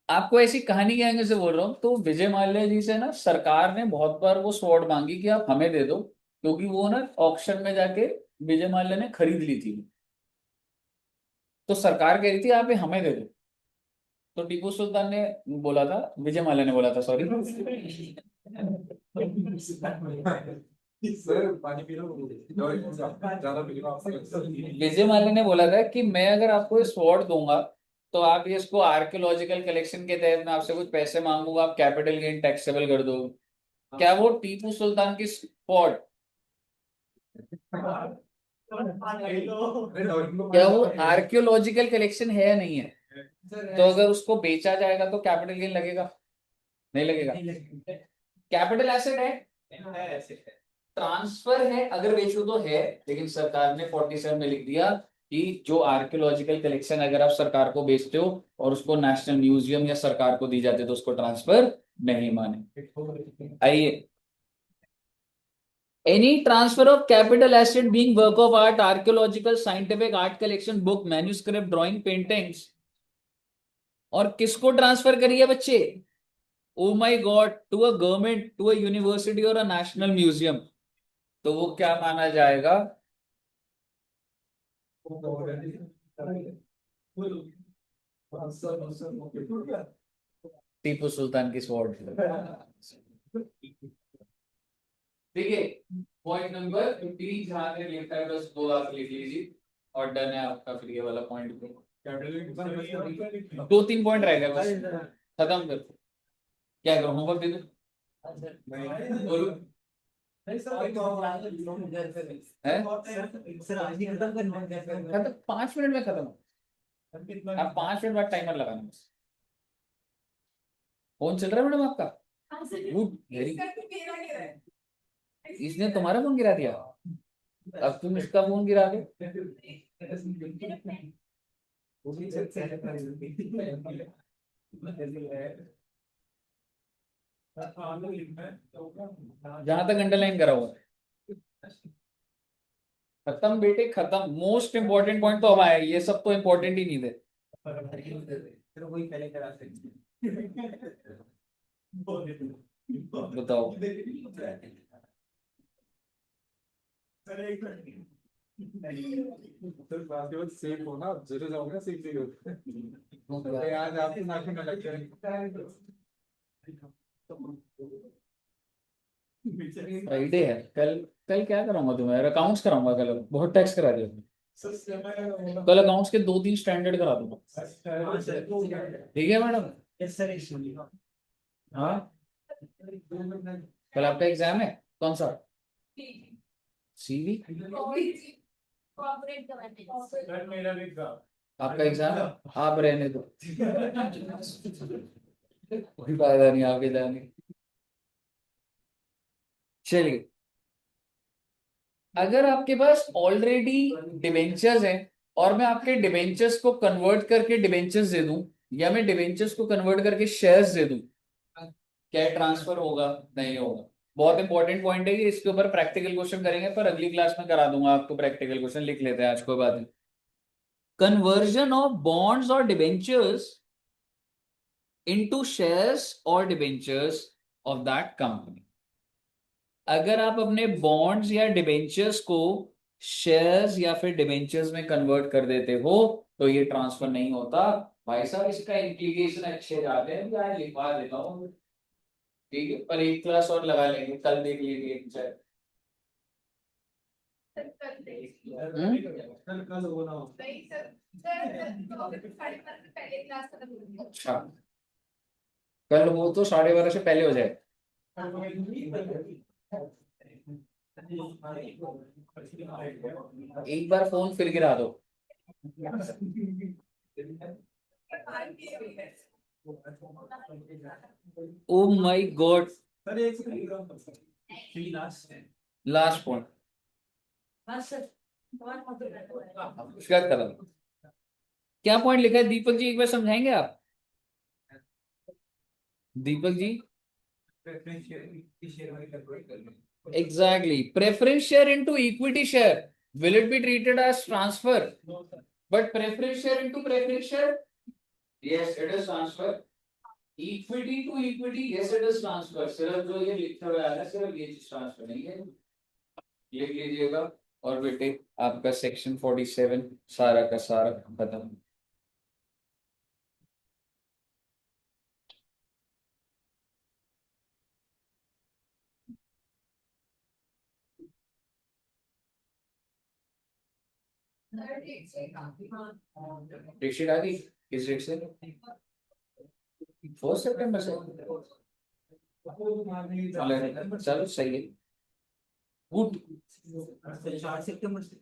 आपको ऐसी कहानी के एंगल से बोल रहा हूँ। तो विजय माल्या जी से ना सरकार ने बहुत बार वो स्वॉर्ड मांगी कि आप हमें दे दो, क्योंकि वो ना ऑक्शन में जाके विजय माल्या ने खरीद ली थी। तो सरकार कह रही थी आप ये हमें दे दो। तो टीपू सुल्तान ने बोला था, विजय माल्या ने बोला था सॉरी, पानी पी लो ज्यादा पी लो। विजय माल्या ने बोला था कि मैं अगर आपको ये स्वॉर्ड दूंगा तो आप ये इसको आर्कियोलॉजिकल कलेक्शन के तहत मैं आपसे कुछ पैसे मांगूंगा, आप कैपिटल गेन टैक्सेबल कर दो। क्या वो टीपू सुल्तान की स्वॉर्ड, क्या वो आर्कियोलॉजिकल कलेक्शन है या नहीं है? तो अगर उसको बेचा जाएगा तो कैपिटल गेन लगेगा नहीं लगेगा? कैपिटल एसेट है, ट्रांसफर है अगर बेचो तो है, लेकिन सरकार ने 47 में लिख दिया कि जो आर्कियोलॉजिकल कलेक्शन अगर आप सरकार को बेचते हो और उसको नेशनल म्यूजियम या सरकार को दी जाती है तो उसको ट्रांसफर नहीं माने। आइए, any transfer of capital asset being work of art, archaeological, scientific, art collection, book, manuscript, drawing, paintings, और किसको ट्रांसफर करिए बच्चे? Oh my god, to a government, to a university और अ नेशनल म्यूजियम, तो वो क्या माना जाएगा? टीपू सुल्तान की स्वॉर्ड। ठीक है, पॉइंट नंबर 3 जहां पे लिखा है बस 2 आप लिख लीजिए और डन है आपका फिर ये वाला पॉइंट। 2-3 पॉइंट रह गए बस, खत्म कर। क्या करूं, होमवर्क दे दूं? बोलो खत्म, 5 मिनट में खत्म। आप 5 मिनट बाद टाइमर लगाना बस। फोन चल रहा है मैडम आपका? गुड, वेरी, इसने तुम्हारा फोन गिरा दिया, अब तुम इसका फोन गिरा दो। जहां तक अंडरलाइन करा हुआ है खत्म बेटे खत्म। मोस्ट इंपॉर्टेंट पॉइंट तो अब आया, ये सब तो इंपॉर्टेंट ही नहीं थे। फिर वही पहले करा सकते बताओ। तो बाकी सेफ हो ना, जरूर जाओगे सीख जाओगे आज आपकी नाखून में लग फ्राइडे है कल। कल क्या कराऊंगा तुम्हें? अकाउंट्स कराऊंगा कल, बहुत टैक्स करा दिया तुमने। कल अकाउंट्स के 2-3 स्टैंडर्ड करा दूंगा। ठीक है मैडम। हाँ कल आपका एग्जाम है, कौन सा? सीवी। मेरा भी आपका एग्जाम है, आप रहने दो, कोई फायदा नहीं आगे जाने। चलिए, अगर आपके पास ऑलरेडी डिबेंचर्स हैं और मैं आपके डिबेंचर्स को कन्वर्ट करके डिबेंचर्स दे दूं, या मैं डिबेंचर्स को कन्वर्ट करके शेयर्स दे दूं, क्या ट्रांसफर होगा? नहीं होगा। बहुत इंपॉर्टेंट पॉइंट है कि इसके ऊपर प्रैक्टिकल क्वेश्चन करेंगे, पर अगली क्लास में करा दूंगा आपको प्रैक्टिकल क्वेश्चन। लिख लेते हैं आज, कोई बात नहीं। कन्वर्जन ऑफ बॉन्ड्स और डिबेंचर्स इनटू शेयर्स और डिबेंचर्स ऑफ दैट कंपनी। अगर आप अपने बॉन्ड्स या डिबेंचर्स को शेयर्स या फिर डिबेंचर्स में कन्वर्ट कर देते हो तो ये ट्रांसफर नहीं होता। भाई साहब, इसका इंप्लीकेशन अच्छे जाते हैं, मैं लिखवा देता हूँ। ठीक है, पर एक क्लास और लगा लेंगे, कल देख लीजिए। कल हो ना हो। अच्छा, कल हो तो 12:30 से पहले हो जाए। एक बार फोन फिर गिरा दो। ओ माय गॉड। सर एक लास्ट पॉइंट उसका कलम, क्या पॉइंट लिखा है दीपक जी, एक बार समझाएंगे आप? Deepak ji, exactly, preference share into equity share, will it be treated as transfer? But preference share into preference share, yes it is transfer. Equity to equity, yes it is transfer. सिर्फ जो ये लिखा हुआ है, सिर्फ ये चीज ट्रांसफर नहीं है, लिख लीजिएगा। और बेटे आपका सेक्शन 47 सारा का सारा खत्म। डेटशीट आ गई? किस डेट से? 4 सितंबर से। चलो सही है, गुड। 4 सितंबर से।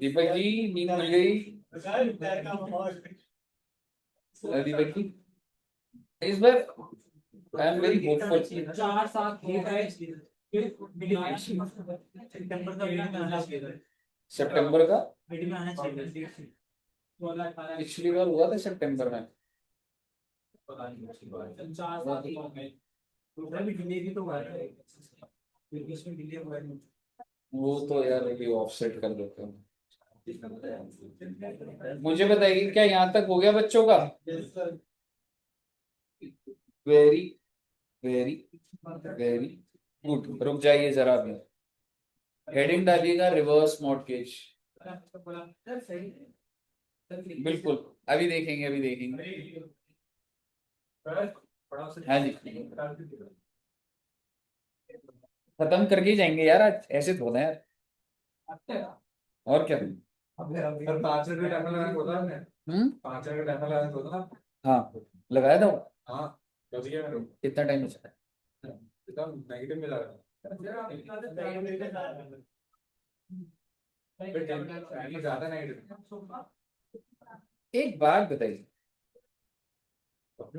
दीपक जी नींद मिल गई? दीपक जी इस बार आई एम वेरी होपफुल। 4-7 सितंबर का मीटिंग में आना चाहिए। पिछली बार हुआ था सितंबर में। वो तो यार अभी ऑफसेट कर देते हैं। मुझे बताइए, क्या यहाँ तक हो गया बच्चों का? Very very very good. रुक जाइए जरा, भी हेडिंग डालिएगा रिवर्स मॉर्टगेज। बिल्कुल, अभी देखेंगे, अभी देखेंगे। हाँ जी, खत्म करके ही जाएंगे यार आज, ऐसे थोड़ा यार। और क्या? 5 रुपये टाइम लगाने को था हमने। 5 रुपये टाइम लगाने को था। हाँ लगाया था। हाँ बच गया मेरे को। कितना टाइम बचा है? एकदम नेगेटिव में लगा। ज्यादा नेगेटिव। एक बात बताइए,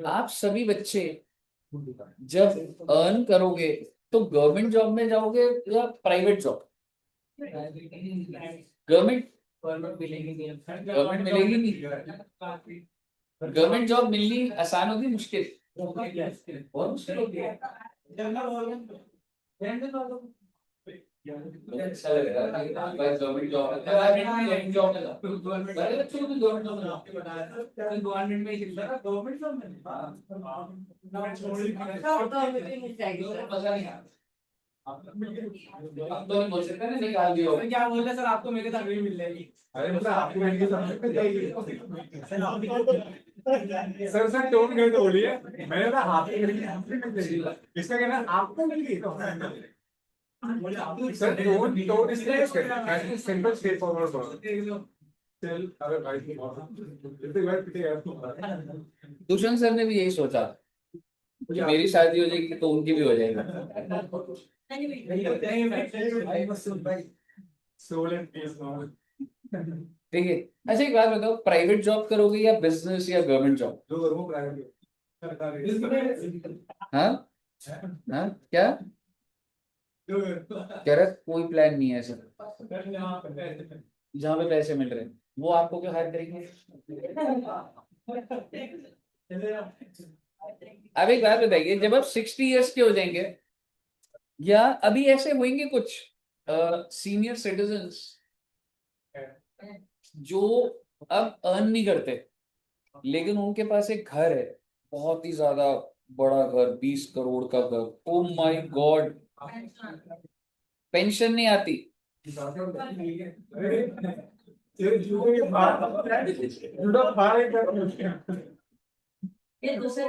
आप सभी बच्चे जब अर्न करोगे तो गवर्नमेंट जॉब में जाओगे या प्राइवेट जॉब? गवर्नमेंट मिलेगी नहीं। गवर्नमेंट जॉब मिलनी आसान होगी, मुश्किल? बहुत मुश्किल होती है। अच्छा लग रहा है गवर्नमेंट जॉब गवर्नमेंट जॉब मेरे बच्चों को गवर्नमेंट जॉब गवर्नमेंट में ही मिलता है गवर्नमेंट जॉब में मजा नहीं आता अब तो नहीं बोल सकते ना निकाल दियो क्या बोल रहे सर आपको मेरे साथ भी मिल जाएगी अरे मतलब आपको मिल के समझ जाएगी सर सर टोन गलत हो रही है मैंने ना आपको मिल के हमसे मिल जाएगी इसका कहना है, आपको मिल गई सर टोन टोन इसलिए सिंपल स्ट्रेट फॉरवर्ड चल अरे भाई इतने बार पिटे यार दुष्यंत सर ने भी यही सोचा कि मेरी शादी हो जाएगी तो उनकी भी हो जाएगी सोल एंड पीस ठीक है। अच्छा एक बात बताओ, प्राइवेट जॉब करोगे या बिजनेस या गवर्नमेंट जॉब? जो करूँ प्राइवेट सरकारी हाँ हाँ क्या कह रहा है? कोई प्लान नहीं है ऐसा जहाँ पे पैसे मिल रहे हैं वो आपको क्यों हायर करेंगे? अब एक बात बताइए, जब आप 60 इयर्स के हो जाएंगे या अभी ऐसे होंगे कुछ सीनियर सिटीजन्स जो अब अर्न नहीं करते लेकिन उनके पास एक घर है, बहुत ही ज्यादा बड़ा घर, 20 करोड़ का घर। ओ माय गॉड, पेंशन नहीं आती। ये दूसरे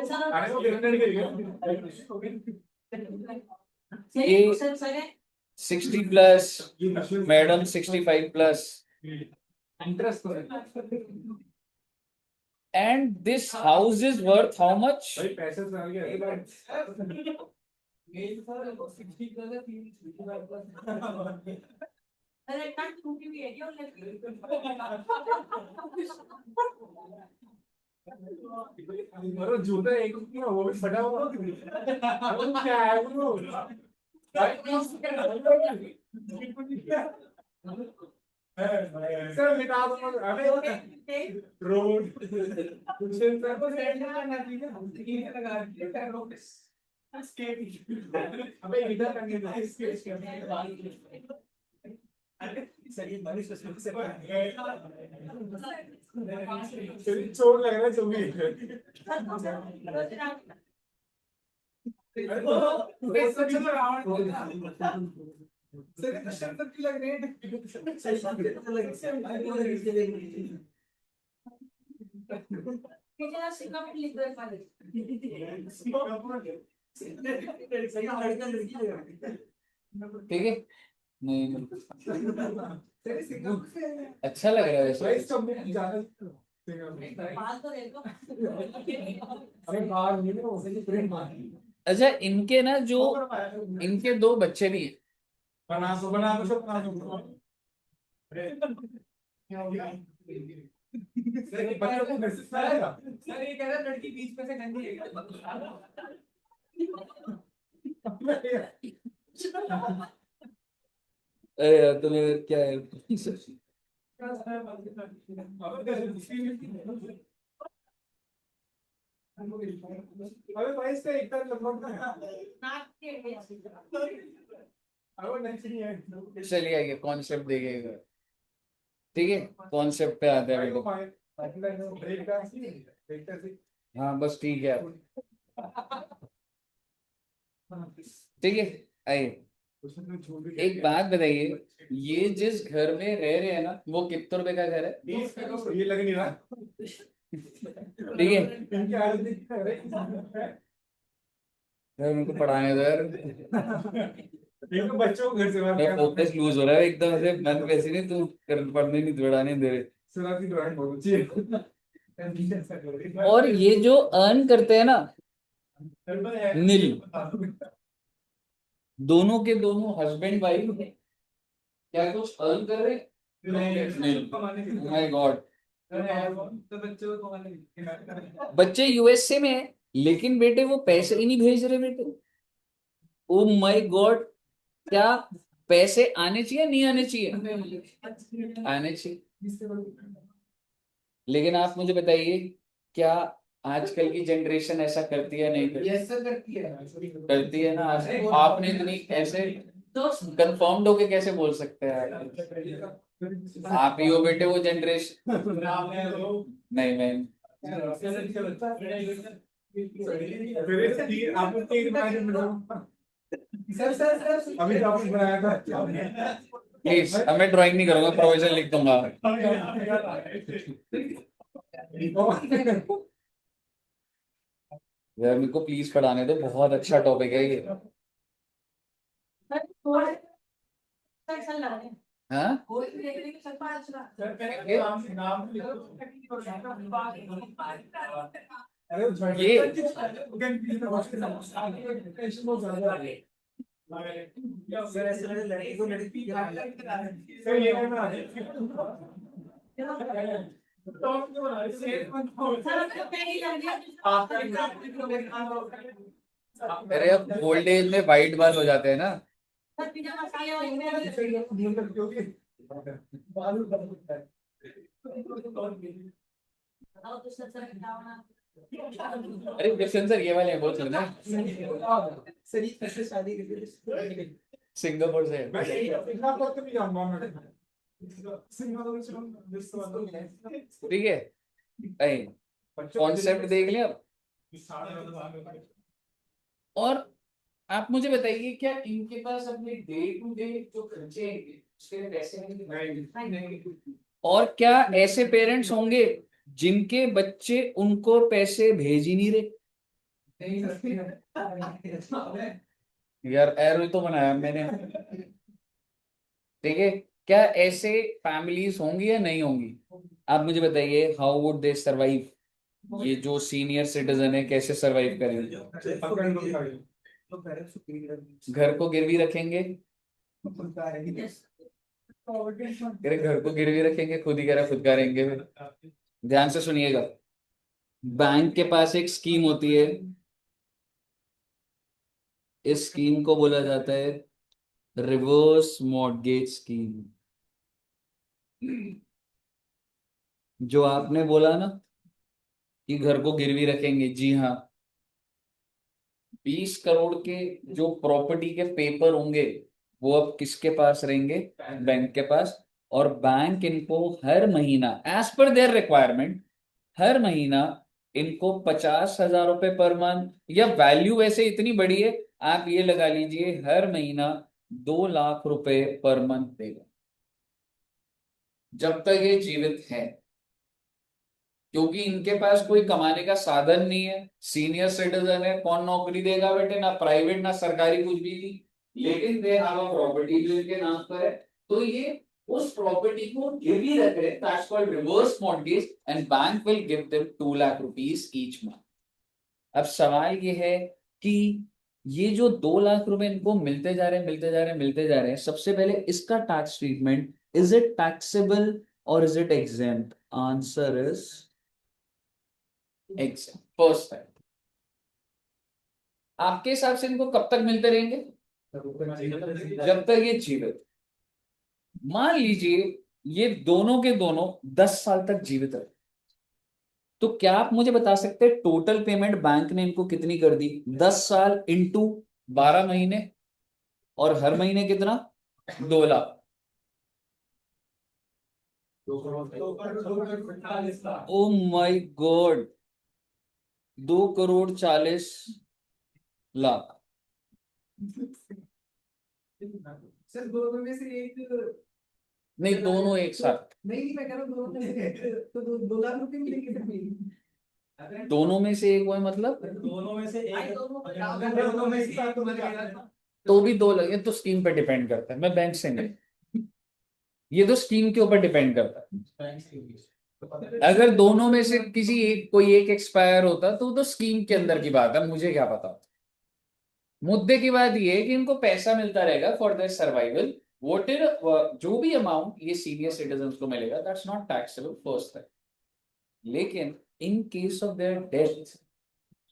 ये सर है 60 plus, madam 65 plus, interest and this house is worth how much? भाई पैसे से आ गया अरे काट तू की भी है क्या अरे जूता एक रुपया वो भी फटा हुआ वो क्या है वो सर मिटा दो अरे रोड कुशन सर को सेंड करना चाहिए ये लगा के रोड स्केट अबे इधर करने दो स्केट सर ये बारिश से चोट लग रहा है जो भी ठीक है, नहीं अच्छा लग रहा है वैसे। अच्छा इनके ना जो इनके 2 बच्चे भी हैं। बना दो सब बना दो बच्चों को मैसेज आएगा सर ये कह रहा है लड़की बीच में से गंदी है अरे यार तुम्हें क्या है अबे भाई इसका एक तरह लगभग चलिए आइए कॉन्सेप्ट देखिएगा। ठीक है, कॉन्सेप्ट पे आते हैं हाँ बस ठीक है ठीक है। आइए एक बात बताइए, ये जिस घर में रह रहे हैं ना वो कितने रुपए का घर है? ये लग नहीं रहा ठीक है, इनकी हालत उनको पढ़ाने दो यार। इनको बच्चों को घर से बाहर फोकस लूज हो रहा है एकदम से, मन वैसे नहीं तू पढ़ने नहीं दौड़ाने दे रहे। सर आपकी ड्राइंग बहुत अच्छी है और ये जो अर्न करते हैं ना नील, दोनों के दोनों हस्बैंड वाइफ क्या कुछ अर्न कर रहे? नहीं माय गॉड, बच्चे यूएसए में है लेकिन बेटे वो पैसे ही नहीं भेज रहे बेटे। ओ माय गॉड, क्या पैसे आने चाहिए नहीं आने चाहिए? आने चाहिए। लेकिन आप मुझे बताइए, क्या आजकल की जनरेशन ऐसा करती है नहीं करती? यस सर करती है। करती है ना। आपने इतनी ऐसे कंफर्म्ड होके कैसे बोल सकते हैं? आप ही हो बेटे वो जनरेशन। नहीं मैं सर सर सर अभी तो आपने बनाया था। प्लीज, अब मैं ड्राइंग नहीं करूंगा, प्रोविजन लिख दूंगा। यार मेरे को प्लीज पढ़ाने दो, बहुत अच्छा टॉपिक है ये। ऐसा लग रहा है हाँ कोई भी देख रही है सर पांच ना सर ऐसे लगे लड़की को लड़की सर ये अरे अब ओल्ड एज में वाइट बाल हो जाते हैं ना। अरे क्वेश्चन सर ये वाले हैं, बहुत सुना सर ये कैसे शादी करते सिंगापुर से। मैं सिंगापुर तो भी जाऊंगा मैं सिंगापुर से ठीक है, कॉन्सेप्ट देख लिया। और आप मुझे बताइए, क्या इनके पास अपने डे टू डे जो खर्चे हैं उसके लिए पैसे नहीं? और क्या ऐसे पेरेंट्स होंगे जिनके बच्चे उनको पैसे भेज ही नहीं रहे? यार एरो तो बनाया मैंने। ठीक है, क्या ऐसे फैमिलीज होंगी या नहीं होंगी? आप मुझे बताइए, हाउ वुड दे सरवाइव? ये जो सीनियर सिटीजन है कैसे सरवाइव करेंगे? घर को गिरवी रखेंगे? अरे घर को गिरवी रखेंगे, खुद ही कह रहा खुद करेंगे। ध्यान से सुनिएगा, बैंक के पास एक स्कीम होती है, इस स्कीम को बोला जाता है रिवर्स मॉर्गेज स्कीम। जो आपने बोला ना कि घर को गिरवी रखेंगे, जी हाँ, 20 करोड़ के जो प्रॉपर्टी के पेपर होंगे वो अब किसके पास रहेंगे? बैंक के पास। और बैंक इनको हर महीना एज पर देयर रिक्वायरमेंट, हर महीना इनको 50,000 रुपए पर मंथ, या वैल्यू वैसे इतनी बड़ी है, आप ये लगा लीजिए हर महीना 2 लाख रुपए पर मंथ देगा, जब तक ये जीवित है। क्योंकि इनके पास कोई कमाने का साधन नहीं है, सीनियर सिटीजन है, कौन नौकरी देगा बेटे? ना प्राइवेट ना सरकारी, कुछ भी नहीं। लेकिन दे हैव अ प्रॉपर्टी जो इनके नाम पर है, तो ये उस प्रॉपर्टी को गिरवी रख रहे हैं, that's called reverse mortgage, and bank will give them 2 lakh rupees each month. अब सवाल ये है कि ये जो 2 लाख रुपए इनको मिलते जा रहे हैं, मिलते जा रहे हैं, मिलते जा रहे हैं, सबसे पहले इसका tax treatment, is it taxable और is it exempt? Answer is exempt. First time. आपके हिसाब से इनको कब तक मिलते रहेंगे? जब तक ये जीवित। मान लीजिए ये दोनों के दोनों 10 साल तक जीवित रहे, तो क्या आप मुझे बता सकते हैं टोटल पेमेंट बैंक ने इनको कितनी कर दी? 10 साल इंटू 12 महीने, और हर महीने कितना? 2 लाख। ओ माय गॉड, 2,40,00,000। सर दोनों में से एक नहीं, दोनों एक साथ। नहीं मैं कह रहा हूँ दोनों में से तो 2 लाख रुपए मिलेंगे सर। दोनों में से एक हुआ मतलब? दोनों में से एक दोनों में से एक तो मिलेगा। तो भी 2 लाख, ये तो स्कीम पे डिपेंड करता है, मैं बैंक से नहीं, ये तो स्कीम के ऊपर डिपेंड करता है। अगर दोनों में से किसी एक, कोई एक एक्सपायर होता तो स्कीम के अंदर की बात है, मुझे क्या पता। मुद्दे की बात ये है कि इनको पैसा मिलता रहेगा for their survival. Vote is, जो भी अमाउंट ये सीनियर सिटीजन को मिलेगा, दैट्स नॉट टैक्सेबल, फर्स्ट है। लेकिन इन case of their death,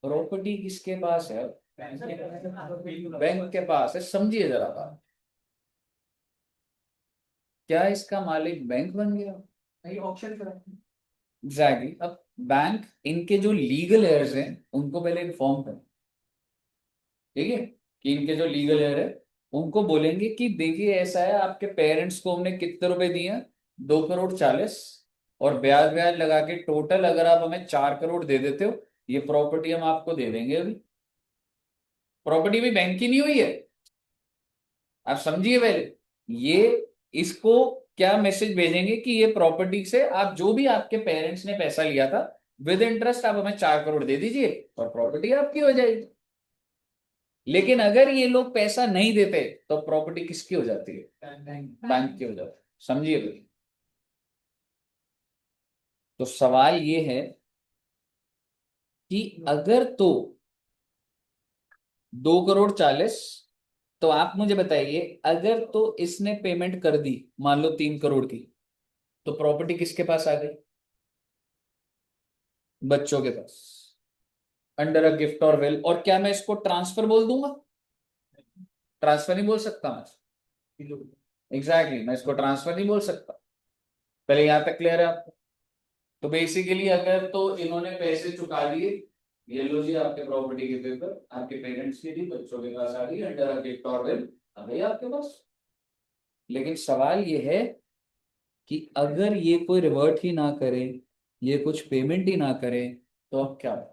property किसके पास है? बैंक के पास है। समझिए जरा बात, क्या इसका मालिक बैंक बन गया? नहीं ऑप्शन करा। एग्जैक्टली। अब बैंक इनके जो लीगल एयर्स हैं उनको पहले इन्फॉर्म करें, ठीक है, कि इनके जो लीगल एयर है उनको बोलेंगे कि देखिए ऐसा है, आपके पेरेंट्स को हमने कितने रुपए दिए हैं, 2 करोड़ 40, और ब्याज ब्याज लगा के टोटल अगर आप हमें 4 करोड़ दे देते हो, ये प्रॉपर्टी हम आपको दे देंगे। अभी प्रॉपर्टी भी बैंक की नहीं हुई है, आप समझिए पहले ये। इसको क्या मैसेज भेजेंगे कि ये प्रॉपर्टी से आप जो भी आपके पेरेंट्स ने पैसा लिया था विद इंटरेस्ट आप हमें 4 करोड़ दे दीजिए और प्रॉपर्टी आपकी हो जाएगी। लेकिन अगर ये लोग पैसा नहीं देते तो प्रॉपर्टी किसकी हो जाती है, बैंक की हो जाती है। समझिए भाई। तो सवाल ये है कि अगर तो 2 करोड़ 40, तो आप मुझे बताइए अगर तो इसने पेमेंट कर दी मान लो 3 करोड़ की, तो प्रॉपर्टी किसके पास आ गई, बच्चों के पास, अंडर अ गिफ्ट और विल। और क्या मैं इसको ट्रांसफर बोल दूंगा, ट्रांसफर नहीं बोल सकता मैं, एग्जैक्टली मैं इसको ट्रांसफर नहीं बोल सकता। पहले यहां तक क्लियर है आपको। तो बेसिकली अगर तो इन्होंने पैसे चुका दिए, ये लो जी आपके प्रॉपर्टी के पेपर, आपके पेरेंट्स के भी बच्चों के पास आ गई अंडर अ गिफ्ट और विल, आ गई आपके पास। लेकिन सवाल ये है कि अगर ये कोई रिवर्ट ही ना करे, ये कुछ पेमेंट ही ना करे, तो अब क्या होगा?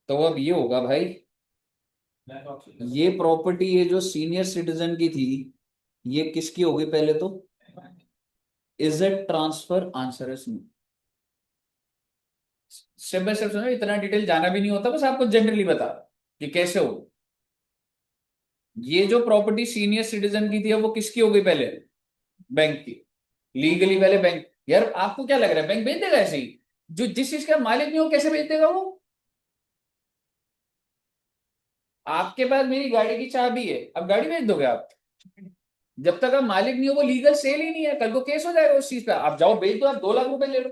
तो अब ये होगा भाई, ये प्रॉपर्टी ये जो सीनियर सिटीजन की थी ये किसकी होगी पहले तो, is it transfer, answer is no. Step by step सुनो, इतना डिटेल जाना भी नहीं होता, बस आपको जनरली बता कि कैसे हो। ये जो प्रॉपर्टी सीनियर सिटीजन की थी अब वो किसकी हो गई पहले, बैंक की। लीगली पहले बैंक, यार आपको क्या लग रहा है बैंक बेच देगा ऐसे ही, जो जिस चीज का मालिक नहीं हो कैसे बेच देगा वो। आपके पास मेरी गाड़ी की चाबी है, अब गाड़ी बेच दोगे आप, जब तक आप मालिक नहीं हो वो लीगल सेल ही नहीं है, कल को केस हो जाएगा उस चीज पे, आप जाओ बेच दो, आप 2 लाख रुपए ले लो।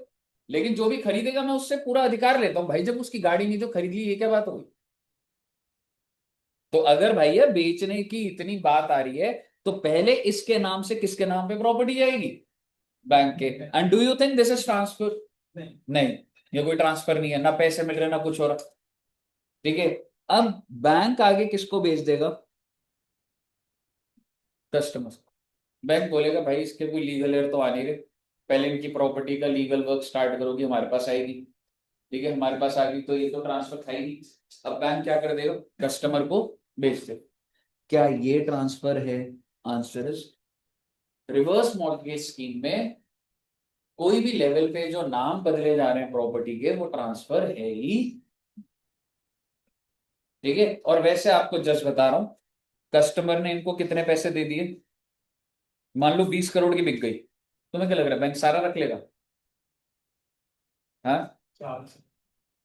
लेकिन जो भी खरीदेगा मैं उससे पूरा अधिकार लेता हूं भाई, जब उसकी गाड़ी नहीं जो खरीद ली, ये क्या बात होगी। तो अगर भैया बेचने की इतनी बात आ रही है, तो पहले इसके नाम से किसके नाम पे प्रॉपर्टी जाएगी, बैंक के। And do you think this is transfer, नहीं, ये कोई ट्रांसफर नहीं है, ना पैसे मिल रहे ना कुछ हो रहा, ठीक है। अब बैंक आगे किसको बेच देगा, कस्टमर। बैंक बोलेगा भाई इसके कोई लीगल एयर तो आ नहीं रहे, पहले इनकी प्रॉपर्टी का लीगल वर्क स्टार्ट करोगी, हमारे पास आएगी, ठीक है, हमारे पास आ गई तो ये तो ट्रांसफर था ही नहीं। अब बैंक क्या कर देगा, कस्टमर को बेच दे। क्या ये ट्रांसफर है, answer is, reverse mortgage scheme में कोई भी लेवल पे जो नाम बदले जा रहे हैं प्रॉपर्टी के वो ट्रांसफर है ही, ठीक है। और वैसे आपको जस्ट बता रहा हूं, कस्टमर ने इनको कितने पैसे दे दिए, मान लो 20 करोड़ की बिक गई, तुम्हें क्या लग रहा है बैंक सारा रख लेगा, हाँ।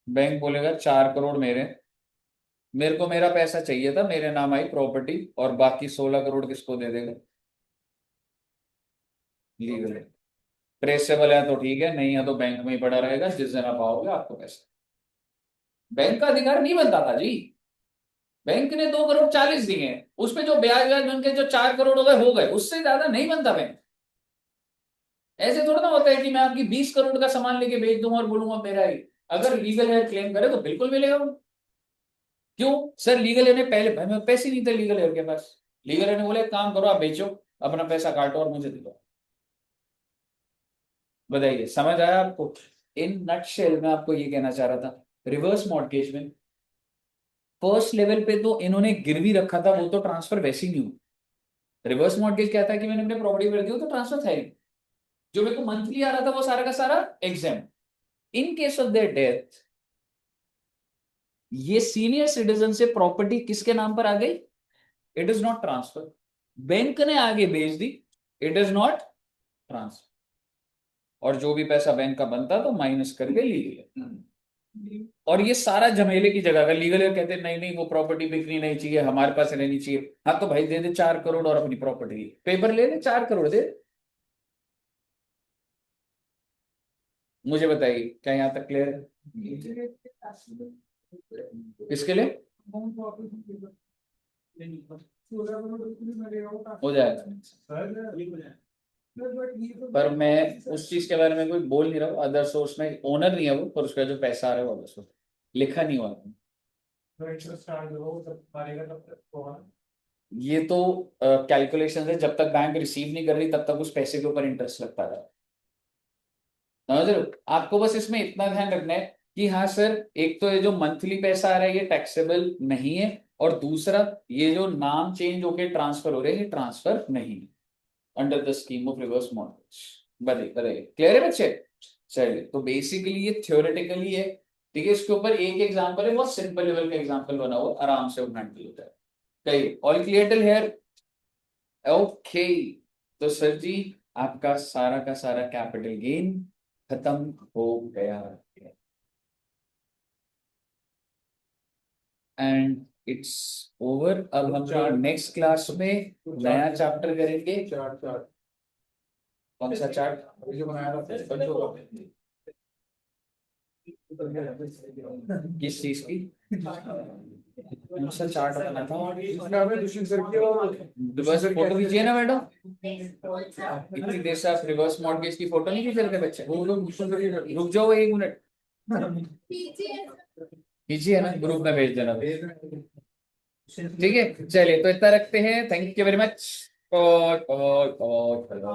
बैंक बोलेगा 4 करोड़ मेरे को मेरा पैसा चाहिए था, मेरे नाम आई प्रॉपर्टी, और बाकी 16 करोड़ किसको दे देगा, लीगल है। ट्रेसेबल है तो ठीक है, नहीं है तो बैंक में ही पड़ा रहेगा, जिस दिन आप आओगे आपको पैसा। बैंक का अधिकार नहीं बनता था जी, बैंक ने 2 करोड़ 40 दिए हैं, उसपे जो ब्याज ब्याज बन के जो 4 करोड़ हो गए, उससे ज्यादा नहीं बनता बैंक। ऐसे थोड़ा ना होता है कि मैं आपकी 20 करोड़ का सामान लेके बेच दूंगा और बोलूंगा मेरा ही। अगर लीगल एयर क्लेम करे तो बिल्कुल मिलेगा वो। क्यों सर, लीगल एयर ने पहले, भाई मेरे पैसे नहीं थे लीगल एयर के पास, लीगल एयर ने बोले एक काम करो आप बेचो, अपना पैसा काटो और मुझे दे दो। बताइए समझ आया आपको। इन नटशेल में आपको ये कहना चाह रहा था, रिवर्स मॉर्गेज में फर्स्ट लेवल पे तो इन्होंने गिरवी रखा था, वो तो ट्रांसफर वैसे ही नहीं हुआ। रिवर्स मॉर्गेज क्या था कि मैंने अपने प्रॉपर्टी पर दी तो ट्रांसफर था ही नहीं। जो मेरे को मंथली आ रहा था वो सारा का सारा exam. In case of their death, ये सीनियर सिटीजन से प्रॉपर्टी किसके नाम पर आ गई, it is not transfer, bank ने आगे भेज दी, इट इज नॉट ट्रांसफर। और जो भी पैसा बैंक का बनता तो माइनस करके लीगल। और ये सारा झमेले की जगह, अगर लीगल कहते हैं नहीं नहीं वो प्रॉपर्टी बिकनी नहीं चाहिए, हमारे पास रहनी चाहिए, हाँ तो भाई दे दे 4 करोड़ और अपनी प्रॉपर्टी, पेपर ले ले 4 करोड़ दे। मुझे बताइए क्या यहां तक क्लियर है, किसके लिए हो जाएगा। पर मैं उस चीज के बारे में कोई बोल नहीं रहा हूँ, अदर सोर्स में ओनर नहीं है वो, पर उसका जो पैसा आ रहा है वो अदर सोर्स लिखा नहीं हुआ है। तो इंटरेस्ट स्टार्ट हो जब मारेगा तब तक होगा। ये तो कैलकुलेशन है, जब तक बैंक रिसीव नहीं कर रही तब तक उस पैसे के ऊपर इंटरेस्ट लगता है। समझ रहे हो? आपको बस इसमें इतना ध्यान रखना है कि हाँ सर, एक तो ये जो मंथली पैसा आ रहा है ये टैक्सेबल नहीं है, और दूसरा ये जो नाम चेंज होके ट्रांसफर हो रहे हैं ये ट्रांसफर नहीं है under the scheme of reverse mortgage. बताइए बताइए, क्लियर है बच्चे? चलिए, तो बेसिकली ये थ्योरेटिकली है, ठीक है। इसके ऊपर एक एग्जांपल है, बहुत सिंपल लेवल का एग्जांपल बना हुआ, आराम से हैंडल होता है। कही all clear till here? Okay, तो सर जी आपका सारा का सारा कैपिटल गेन खत्म हो गया है, एंड इट्स ओवर। अब हम लोग नेक्स्ट क्लास में नया चैप्टर करेंगे। चार्ट चार्ट कौन सा चार्ट? अभी जो बनाया था बच्चों का। किस चीज की? कौन सा चार्ट बनाना था? इसमें हमें दुष्यंत सर की और बस फोटो खींचिए ना मैडम, इतनी देर से आप रिवर्स मॉर्गेज की फोटो नहीं खींच रहे थे बच्चे? वो लोग दुष्यंत सर की रुक जाओ 1 मिनट, खींचिए ना, ग्रुप में भेज देना। ठीक है, चलिए तो इतना रखते हैं। Thank you very much. और